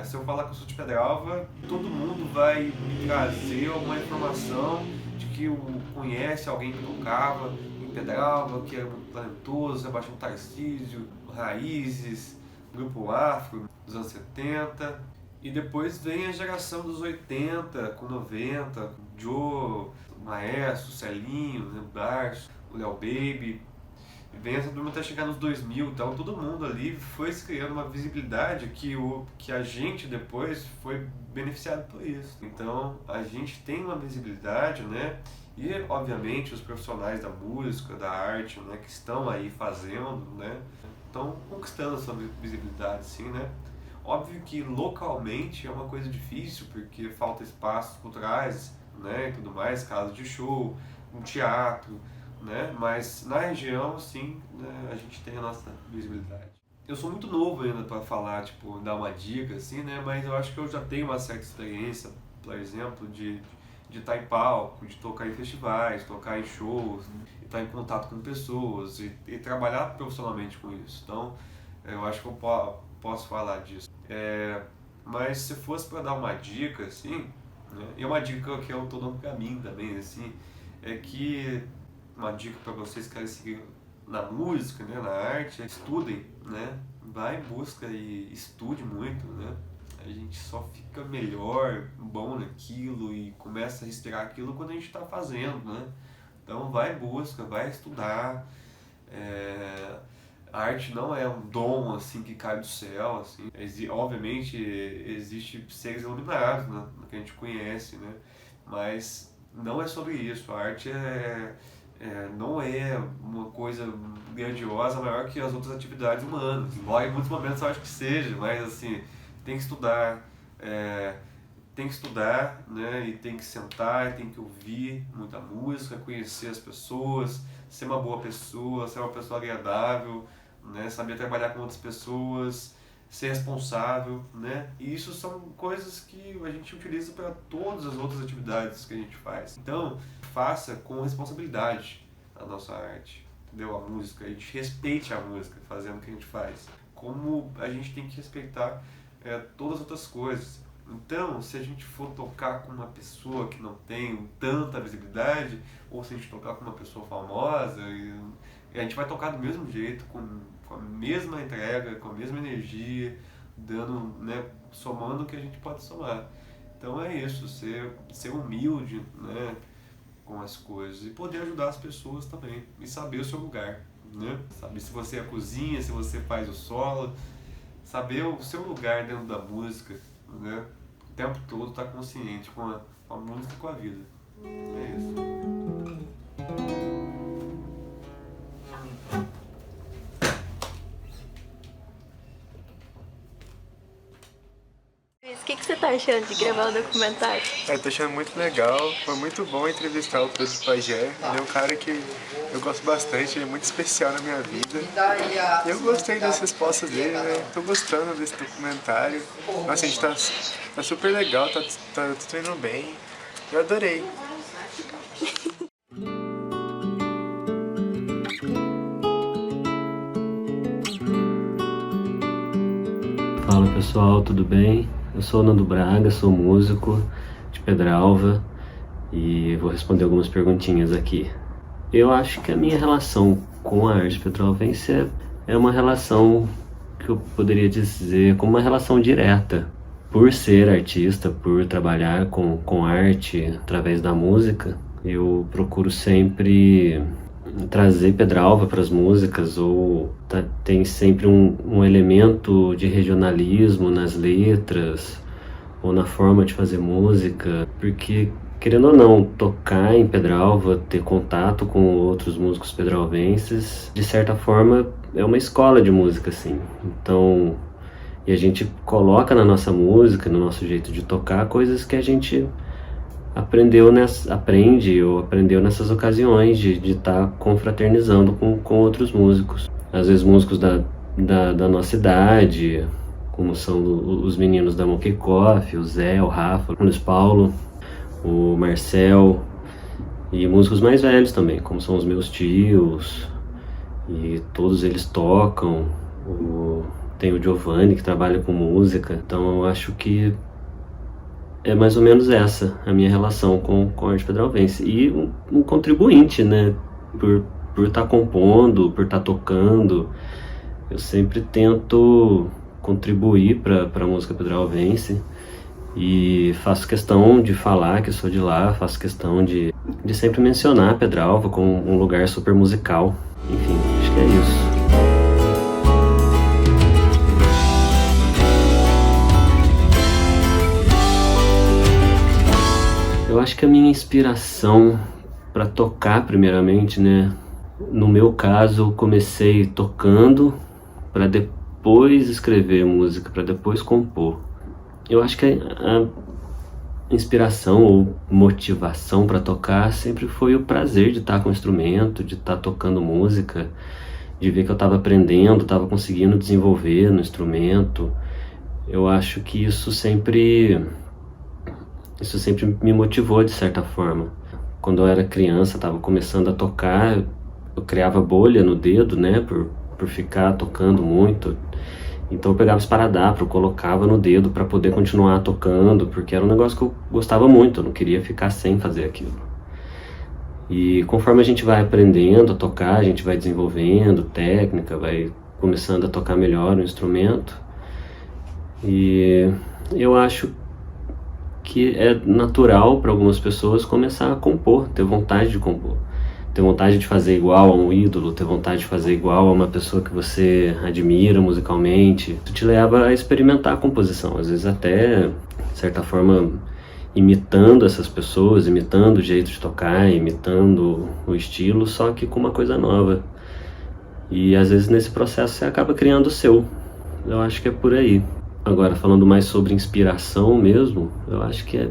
[SPEAKER 24] se eu falar que eu sou de Pedralva, todo mundo vai me trazer alguma informação de que conhece alguém que tocava em Pedralva, que era muito talentoso, Sebastião Tarcísio, Raízes, Grupo Afro, dos anos 70. E depois vem a geração dos 80, com 90, Joe, o Maestro, o Celinho, o Darcio, o Léo Baby. E vem essa turma até chegar nos 2000, então todo mundo ali foi se criando uma visibilidade que a gente depois foi beneficiado por isso. Então a gente tem uma visibilidade, né? E obviamente os profissionais da música, da arte, né, que estão aí fazendo, né? estão conquistando a sua visibilidade, sim, né? Óbvio que localmente é uma coisa difícil, porque falta espaços culturais, né, e tudo mais, casas de show, um teatro, né? Mas na região, sim, né, a gente tem a nossa visibilidade. Eu sou muito novo ainda para falar, tipo, dar uma dica, assim, né? Mas eu acho que eu já tenho uma certa experiência, por exemplo, de estar em palco, de tocar em festivais, tocar em shows, estar em contato com pessoas e trabalhar profissionalmente com isso. Então, eu acho que eu posso falar disso. Mas se fosse para dar uma dica, assim, né? E uma dica que eu tô dando para mim também, assim, é que uma dica para vocês que querem seguir na música, né, na arte, estudem, né? Vai em busca e estude muito, né? A gente só fica melhor, bom naquilo e começa a respirar aquilo quando a gente está fazendo, né? Então vai em busca, vai estudar. A arte não é um dom assim que cai do céu, assim. Obviamente existe seres iluminados, né, que a gente conhece, né? Mas não é sobre isso. A arte não é uma coisa grandiosa maior que as outras atividades humanas. Embora em muitos momentos eu acho que seja, mas assim, tem que estudar, né? E tem que sentar, tem que ouvir muita música, conhecer as pessoas, ser uma boa pessoa, ser uma pessoa agradável, né? Saber trabalhar com outras pessoas, ser responsável, né? E isso são coisas que a gente utiliza para todas as outras atividades que a gente faz. Então, faça com responsabilidade a nossa arte, entendeu? A música, a gente respeite a música fazendo o que a gente faz, como a gente tem que respeitar todas as outras coisas. Então, se a gente for tocar com uma pessoa que não tem tanta visibilidade, ou se a gente tocar com uma pessoa famosa, a gente vai tocar do mesmo jeito, com a mesma entrega, com a mesma energia, dando, né, somando o que a gente pode somar. Então é isso, ser humilde, né, com as coisas e poder ajudar as pessoas também e saber o seu lugar, né? Saber se você é a cozinha, se você faz o solo, saber o seu lugar dentro da música, né? O tempo todo estar consciente com a música e com a vida. É isso.
[SPEAKER 7] O que você tá achando de gravar o documentário?
[SPEAKER 23] Tô achando muito legal, foi muito bom entrevistar o Pedro Pajé. Ele é um cara que eu gosto bastante, ele é muito especial na minha vida. E eu gostei das respostas dele, né? Tô gostando desse documentário. Nossa, a gente tá super legal, tá tudo indo bem. Eu adorei.
[SPEAKER 3] Fala pessoal, tudo bem? Eu sou o Nando Braga, sou músico de Pedralva e vou responder algumas perguntinhas aqui. Eu acho que a minha relação com a arte pedralvense é uma relação que eu poderia dizer como uma relação direta. Por ser artista, por trabalhar com arte através da música, eu procuro sempre trazer Pedralva para as músicas, ou tem sempre um elemento de regionalismo nas letras ou na forma de fazer música, porque, querendo ou não, tocar em Pedralva, ter contato com outros músicos pedralvenses, de certa forma é uma escola de música, assim. Então, e a gente coloca na nossa música, no nosso jeito de tocar, coisas que a gente aprendeu nessas ocasiões de estar confraternizando com outros músicos. Às vezes músicos da nossa idade, como são os meninos da Monkey Coffee, o Zé, o Rafa, o Luiz Paulo, o Marcel, e músicos mais velhos também, como são os meus tios, e todos eles tocam. Tem o Giovanni, que trabalha com música. Então eu acho que é mais ou menos essa a minha relação com a arte pedralvense. E um contribuinte, né? Por estar compondo, por estar tocando, eu sempre tento contribuir para a música pedralvense. E faço questão de falar que sou de lá, faço questão de sempre mencionar Pedralva como um lugar super musical. Enfim, acho que é isso. Eu acho que a minha inspiração para tocar, primeiramente, né? No meu caso, eu comecei tocando para depois escrever música, para depois compor. Eu acho que a inspiração ou motivação para tocar sempre foi o prazer de estar com o instrumento, de estar tocando música, de ver que eu estava aprendendo, estava conseguindo desenvolver no instrumento. Eu acho que isso sempre me motivou de certa forma. Quando eu era criança, estava começando a tocar, eu criava bolha no dedo, né, por ficar tocando muito. Então eu pegava esparadrapo, colocava no dedo para poder continuar tocando, porque era um negócio que eu gostava muito, eu não queria ficar sem fazer aquilo. E conforme a gente vai aprendendo a tocar, a gente vai desenvolvendo técnica, vai começando a tocar melhor o instrumento. E eu acho que é natural para algumas pessoas começar a compor, ter vontade de compor. Ter vontade de fazer igual a um ídolo, ter vontade de fazer igual a uma pessoa que você admira musicalmente. Isso te leva a experimentar a composição, às vezes até, de certa forma, imitando essas pessoas, imitando o jeito de tocar, imitando o estilo, só que com uma coisa nova. E às vezes nesse processo você acaba criando o seu. Eu acho que é por aí. Agora, falando mais sobre inspiração mesmo, eu acho que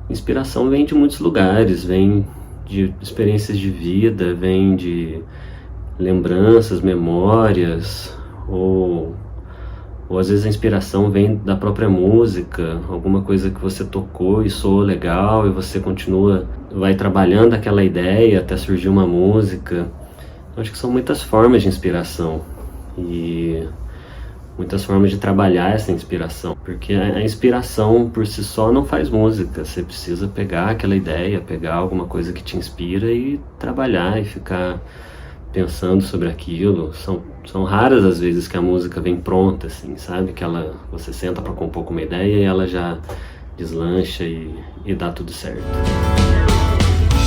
[SPEAKER 3] inspiração vem de muitos lugares, vem de experiências de vida, vem de lembranças, memórias, ou às vezes a inspiração vem da própria música, alguma coisa que você tocou e soou legal e você vai trabalhando aquela ideia até surgir uma música. Eu acho que são muitas formas de inspiração e muitas formas de trabalhar essa inspiração, porque a inspiração por si só não faz música. Você precisa pegar aquela ideia, pegar alguma coisa que te inspira e trabalhar e ficar pensando sobre aquilo. São raras as vezes que a música vem pronta, assim, sabe? Que você senta para compor com uma ideia e ela já deslancha e dá tudo certo.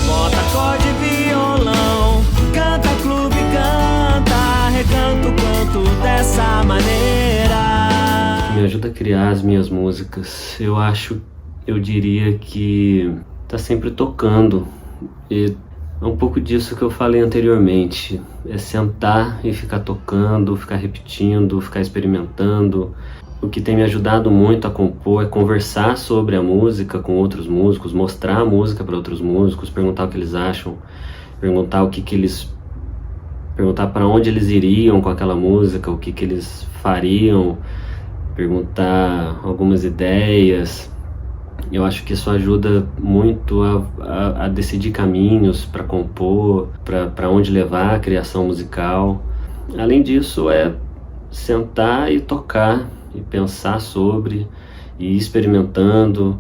[SPEAKER 2] Bota acorde violão, canta clube, canta, recanto o canto dessa maneira.
[SPEAKER 3] Me ajuda a criar as minhas músicas. Eu diria que tá sempre tocando. E é um pouco disso que eu falei anteriormente. É sentar e ficar tocando, ficar repetindo, ficar experimentando. O que tem me ajudado muito a compor é conversar sobre a música com outros músicos, mostrar a música para outros músicos, perguntar o que eles acham, perguntar para onde eles iriam com aquela música, o que eles fariam, perguntar algumas ideias. Eu acho que isso ajuda muito a decidir caminhos para compor, para onde levar a criação musical. Além disso, é sentar e tocar, e pensar sobre, e ir experimentando,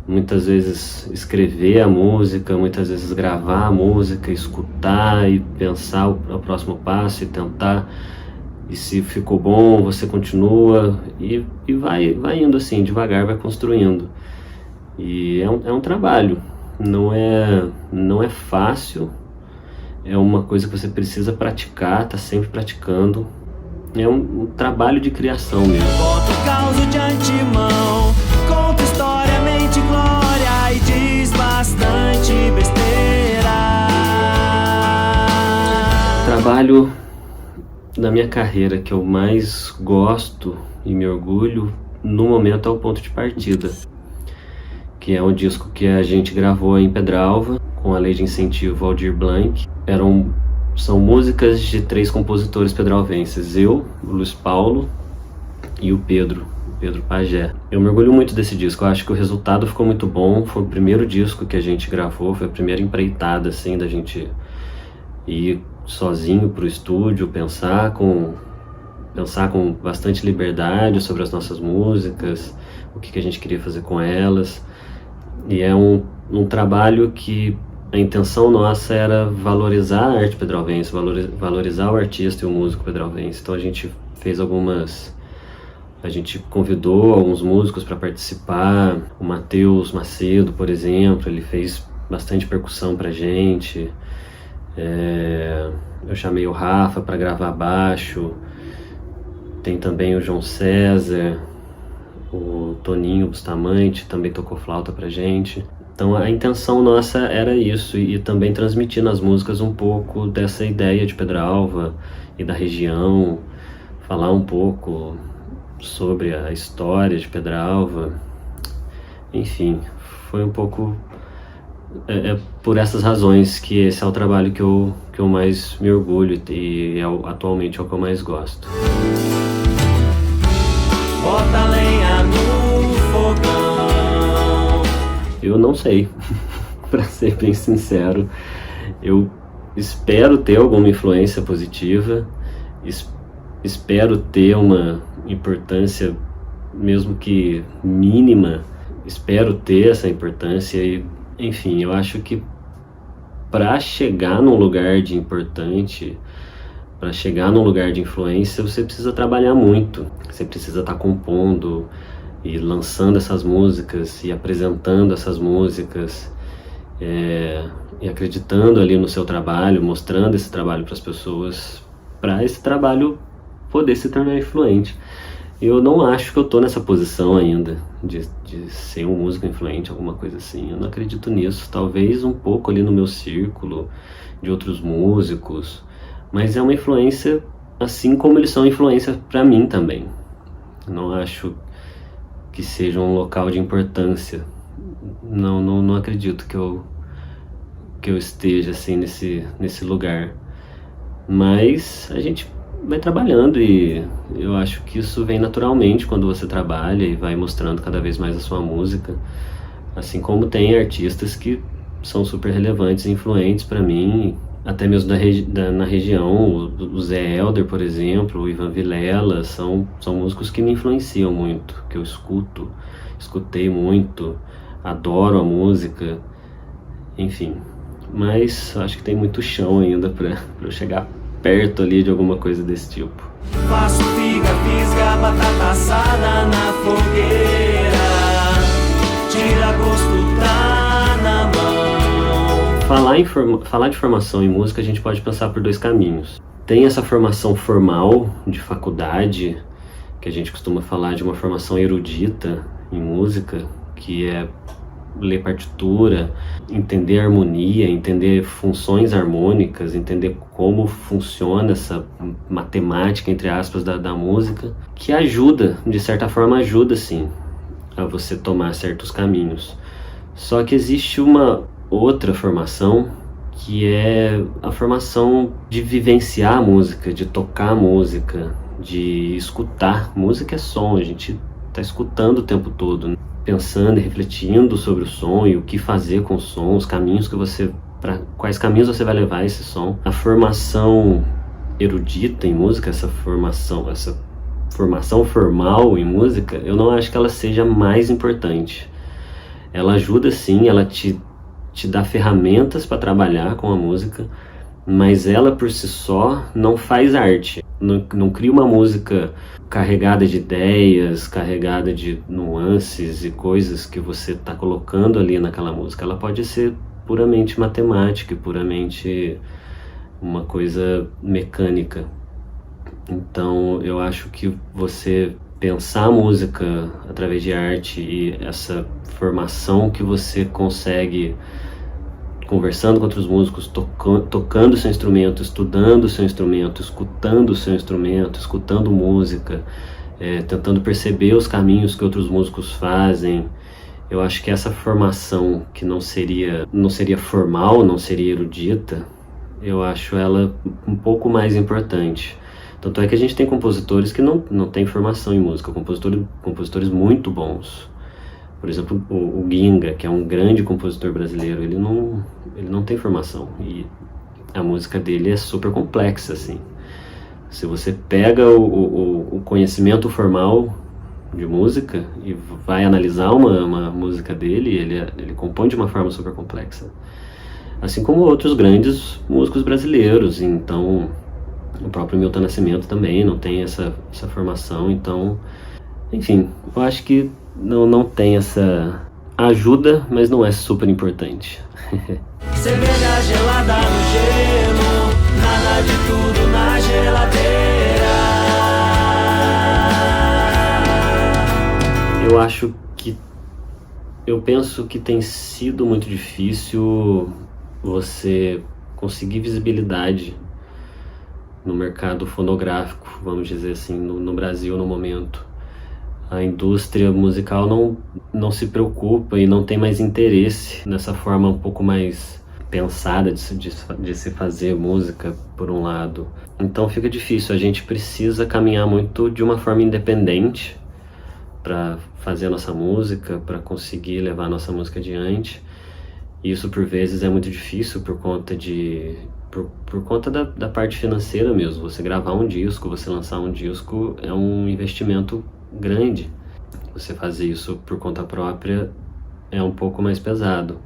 [SPEAKER 3] muitas vezes escrever a música, muitas vezes gravar a música, escutar e pensar o próximo passo e tentar. E se ficou bom, você continua e vai indo assim, devagar, vai construindo. E é um trabalho, não é fácil, é uma coisa que você precisa praticar, tá sempre praticando. É um trabalho de criação mesmo.
[SPEAKER 2] Bota o caos de antemão, conta história, mente, glória e diz bastante besteira.
[SPEAKER 3] O trabalho da minha carreira que eu mais gosto e me orgulho no momento é o Ponto de Partida, que é um disco que a gente gravou em Pedralva com a Lei de Incentivo Aldir Blanc. São músicas de 3 compositores pedralvenses, eu, o Luiz Paulo e o Pedro Pajé. Eu me orgulho muito desse disco, eu acho que o resultado ficou muito bom, foi o primeiro disco que a gente gravou, foi a primeira empreitada assim da gente ir sozinho pro estúdio, pensar com bastante liberdade sobre as nossas músicas, o que a gente queria fazer com elas. E é um trabalho que a intenção nossa era valorizar a arte pedralvense, valorizar o artista e o músico pedralvense. Então a gente convidou alguns músicos para participar. O Matheus Macedo, por exemplo, ele fez bastante percussão pra gente. Eu chamei o Rafa para gravar baixo. Tem também o João César, o Toninho Bustamante também tocou flauta pra gente. Então a intenção nossa era isso, e também transmitir nas músicas um pouco dessa ideia de Pedralva e da região, falar um pouco sobre a história de Pedralva. Enfim, foi um pouco por essas razões que esse é o trabalho que eu mais me orgulho e atualmente é o que eu mais gosto.
[SPEAKER 2] Bota lenha no fogão.
[SPEAKER 3] Eu não sei, para ser bem sincero. Eu espero ter alguma influência positiva, espero ter uma importância, mesmo que mínima, espero ter essa importância e, enfim, eu acho que para chegar num lugar de importante, para chegar num lugar de influência, você precisa trabalhar muito, você precisa estar compondo e lançando essas músicas e apresentando essas músicas, e acreditando ali no seu trabalho, mostrando esse trabalho para as pessoas, para esse trabalho poder se tornar influente. Eu não acho que eu tô nessa posição ainda de ser um músico influente, alguma coisa assim. Eu não acredito nisso. Talvez um pouco ali no meu círculo de outros músicos, mas é uma influência assim como eles são influência para mim também. Não acho que seja um local de importância. Não acredito que eu esteja assim nesse lugar. Mas a gente vai trabalhando e eu acho que isso vem naturalmente quando você trabalha e vai mostrando cada vez mais a sua música, assim como tem artistas que são super relevantes e influentes para mim, até mesmo na região. O Zé Elder, por exemplo, o Ivan Vilela, são músicos que me influenciam muito, que eu escutei muito, adoro a música, enfim, mas acho que tem muito chão ainda para eu chegar perto ali de alguma coisa desse tipo.
[SPEAKER 2] Faço figa, fisga, batata assada na fogueira, tira gosto, tá na mão.
[SPEAKER 3] Falar de formação em música, a gente pode pensar por dois caminhos. Tem essa formação formal de faculdade, que a gente costuma falar de uma formação erudita em música, que é ler partitura, entender harmonia, entender funções harmônicas, entender como funciona essa matemática, entre aspas, da música, que ajuda, de certa forma ajuda sim, a você tomar certos caminhos. Só que existe uma outra formação, que é a formação de vivenciar a música, de tocar a música, de escutar. Música é som, a gente está escutando o tempo todo, né? Pensando e refletindo sobre o som e o que fazer com o som, os caminhos que quais caminhos você vai levar esse som. A formação erudita em música, essa formação formal em música, eu não acho que ela seja mais importante. Ela ajuda sim, ela te dá ferramentas para trabalhar com a música, mas ela por si só não faz arte. Não cria uma música carregada de ideias, carregada de nuances e coisas que você está colocando ali naquela música. Ela pode ser puramente matemática, puramente uma coisa mecânica. Então eu acho que você pensar a música através de arte e essa formação que você consegue conversando com outros músicos, tocando seu instrumento, estudando seu instrumento, escutando seu instrumento, escutando música, tentando perceber os caminhos que outros músicos fazem. Eu acho que essa formação que não seria formal, não seria erudita, eu acho ela um pouco mais importante. Tanto é que a gente tem compositores que não têm formação em música, compositores muito bons. Por exemplo, o Ginga, que é um grande compositor brasileiro, ele não tem formação e a música dele é super complexa, assim. Se você pega o conhecimento formal de música e vai analisar uma música dele, ele compõe de uma forma super complexa. Assim como outros grandes músicos brasileiros. Então, o próprio Milton Nascimento também não tem essa formação. Então, enfim, eu acho que não tem essa ajuda, mas não é super importante.
[SPEAKER 2] Cerveja gelada no gelo, nada de tudo na geladeira.
[SPEAKER 3] Eu penso que tem sido muito difícil você conseguir visibilidade no mercado fonográfico, vamos dizer assim, no Brasil no momento. A indústria musical não se preocupa e não tem mais interesse nessa forma um pouco mais pensada de se fazer música, por um lado. Então fica difícil, a gente precisa caminhar muito de uma forma independente para fazer a nossa música, para conseguir levar a nossa música adiante. Isso por vezes é muito difícil por conta da parte financeira mesmo. Você gravar um disco, você lançar um disco é um investimento grande. Você fazer isso por conta própria é um pouco mais pesado.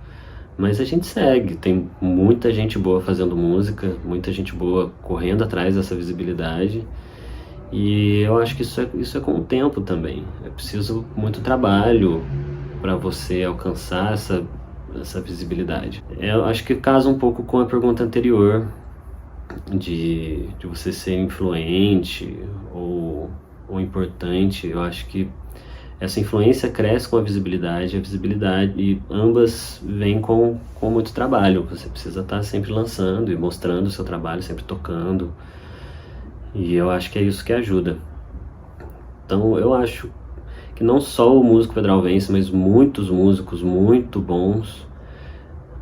[SPEAKER 3] Mas a gente segue, tem muita gente boa fazendo música, muita gente boa correndo atrás dessa visibilidade. E eu acho que isso é com o tempo também. É preciso muito trabalho para você alcançar essa visibilidade. Eu acho que casa um pouco com a pergunta anterior de você ser influente ou importante. Eu acho que essa influência cresce com a visibilidade e ambas vêm com muito trabalho. Você precisa estar sempre lançando e mostrando o seu trabalho, sempre tocando. E eu acho que é isso que ajuda. Então eu acho que não só o músico pedralvense, mas muitos músicos muito bons,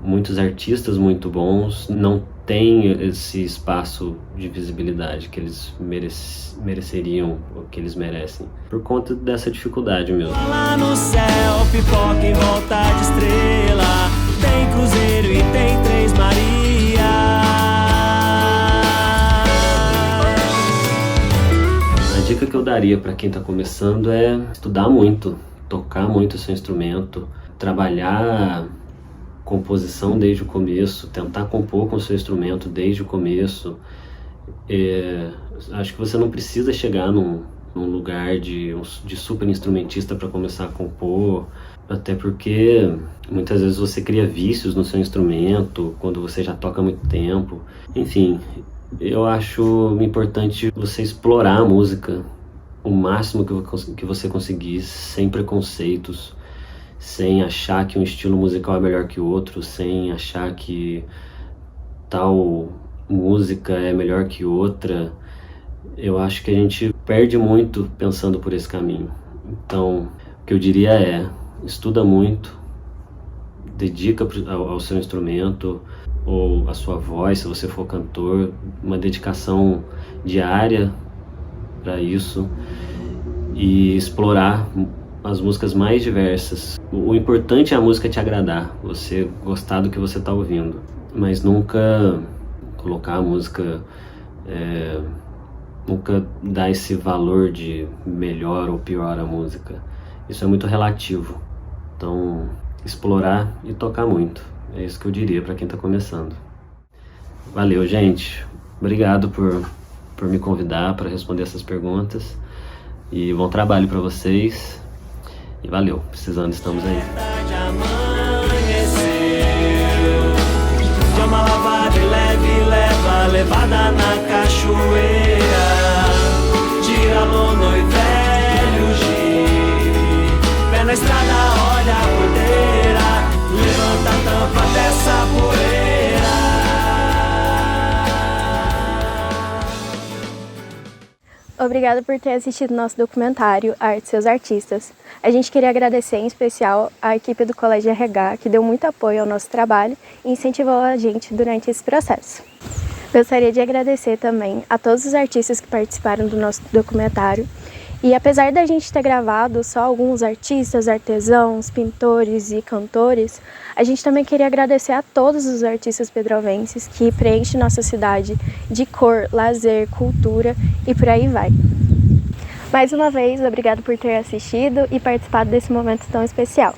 [SPEAKER 3] muitos artistas muito bons, não têm esse espaço de visibilidade que eles mereceriam, ou que eles merecem, por conta dessa dificuldade mesmo.
[SPEAKER 2] Lá no céu, pipoca em volta de estrela, tem cruzeiro e tem Três Marias.
[SPEAKER 3] A dica que eu daria para quem está começando é estudar muito, tocar muito o seu instrumento, trabalhar composição desde o começo, tentar compor com o seu instrumento desde o começo. Acho que você não precisa chegar num lugar de super instrumentista para começar a compor, até porque muitas vezes você cria vícios no seu instrumento quando você já toca há muito tempo. Enfim, eu acho importante você explorar a música o máximo que você conseguir, sem preconceitos, sem achar que um estilo musical é melhor que o outro, sem achar que tal música é melhor que outra. Eu acho que a gente perde muito pensando por esse caminho. Então, o que eu diria é, estuda muito, dedica ao seu instrumento, ou a sua voz, se você for cantor, uma dedicação diária para isso, e explorar as músicas mais diversas. O importante é a música te agradar, você gostar do que você está ouvindo, mas nunca colocar a música, nunca dar esse valor de melhor ou pior a música. Isso é muito relativo. Então, explorar e tocar muito. É isso que eu diria para quem está começando. Valeu, gente. Obrigado por me convidar para responder essas perguntas. E bom trabalho para vocês. E valeu. Precisando, estamos aí.
[SPEAKER 2] De uma lavada leve, levada na cachoeira. Tira lona e velho giro. Pé na estrada, olha a porteira. Levanta a tampa dessa poeira.
[SPEAKER 7] Obrigada por ter assistido nosso documentário Arte e Seus Artistas. A gente queria agradecer em especial a equipe do Colégio RH, que deu muito apoio ao nosso trabalho e incentivou a gente durante esse processo. Gostaria de agradecer também a todos os artistas que participaram do nosso documentário. E apesar da gente ter gravado só alguns artistas, artesãos, pintores e cantores, a gente também queria agradecer a todos os artistas pedralvenses que preenchem nossa cidade de cor, lazer, cultura e por aí vai. Mais uma vez, obrigado por ter assistido e participado desse momento tão especial.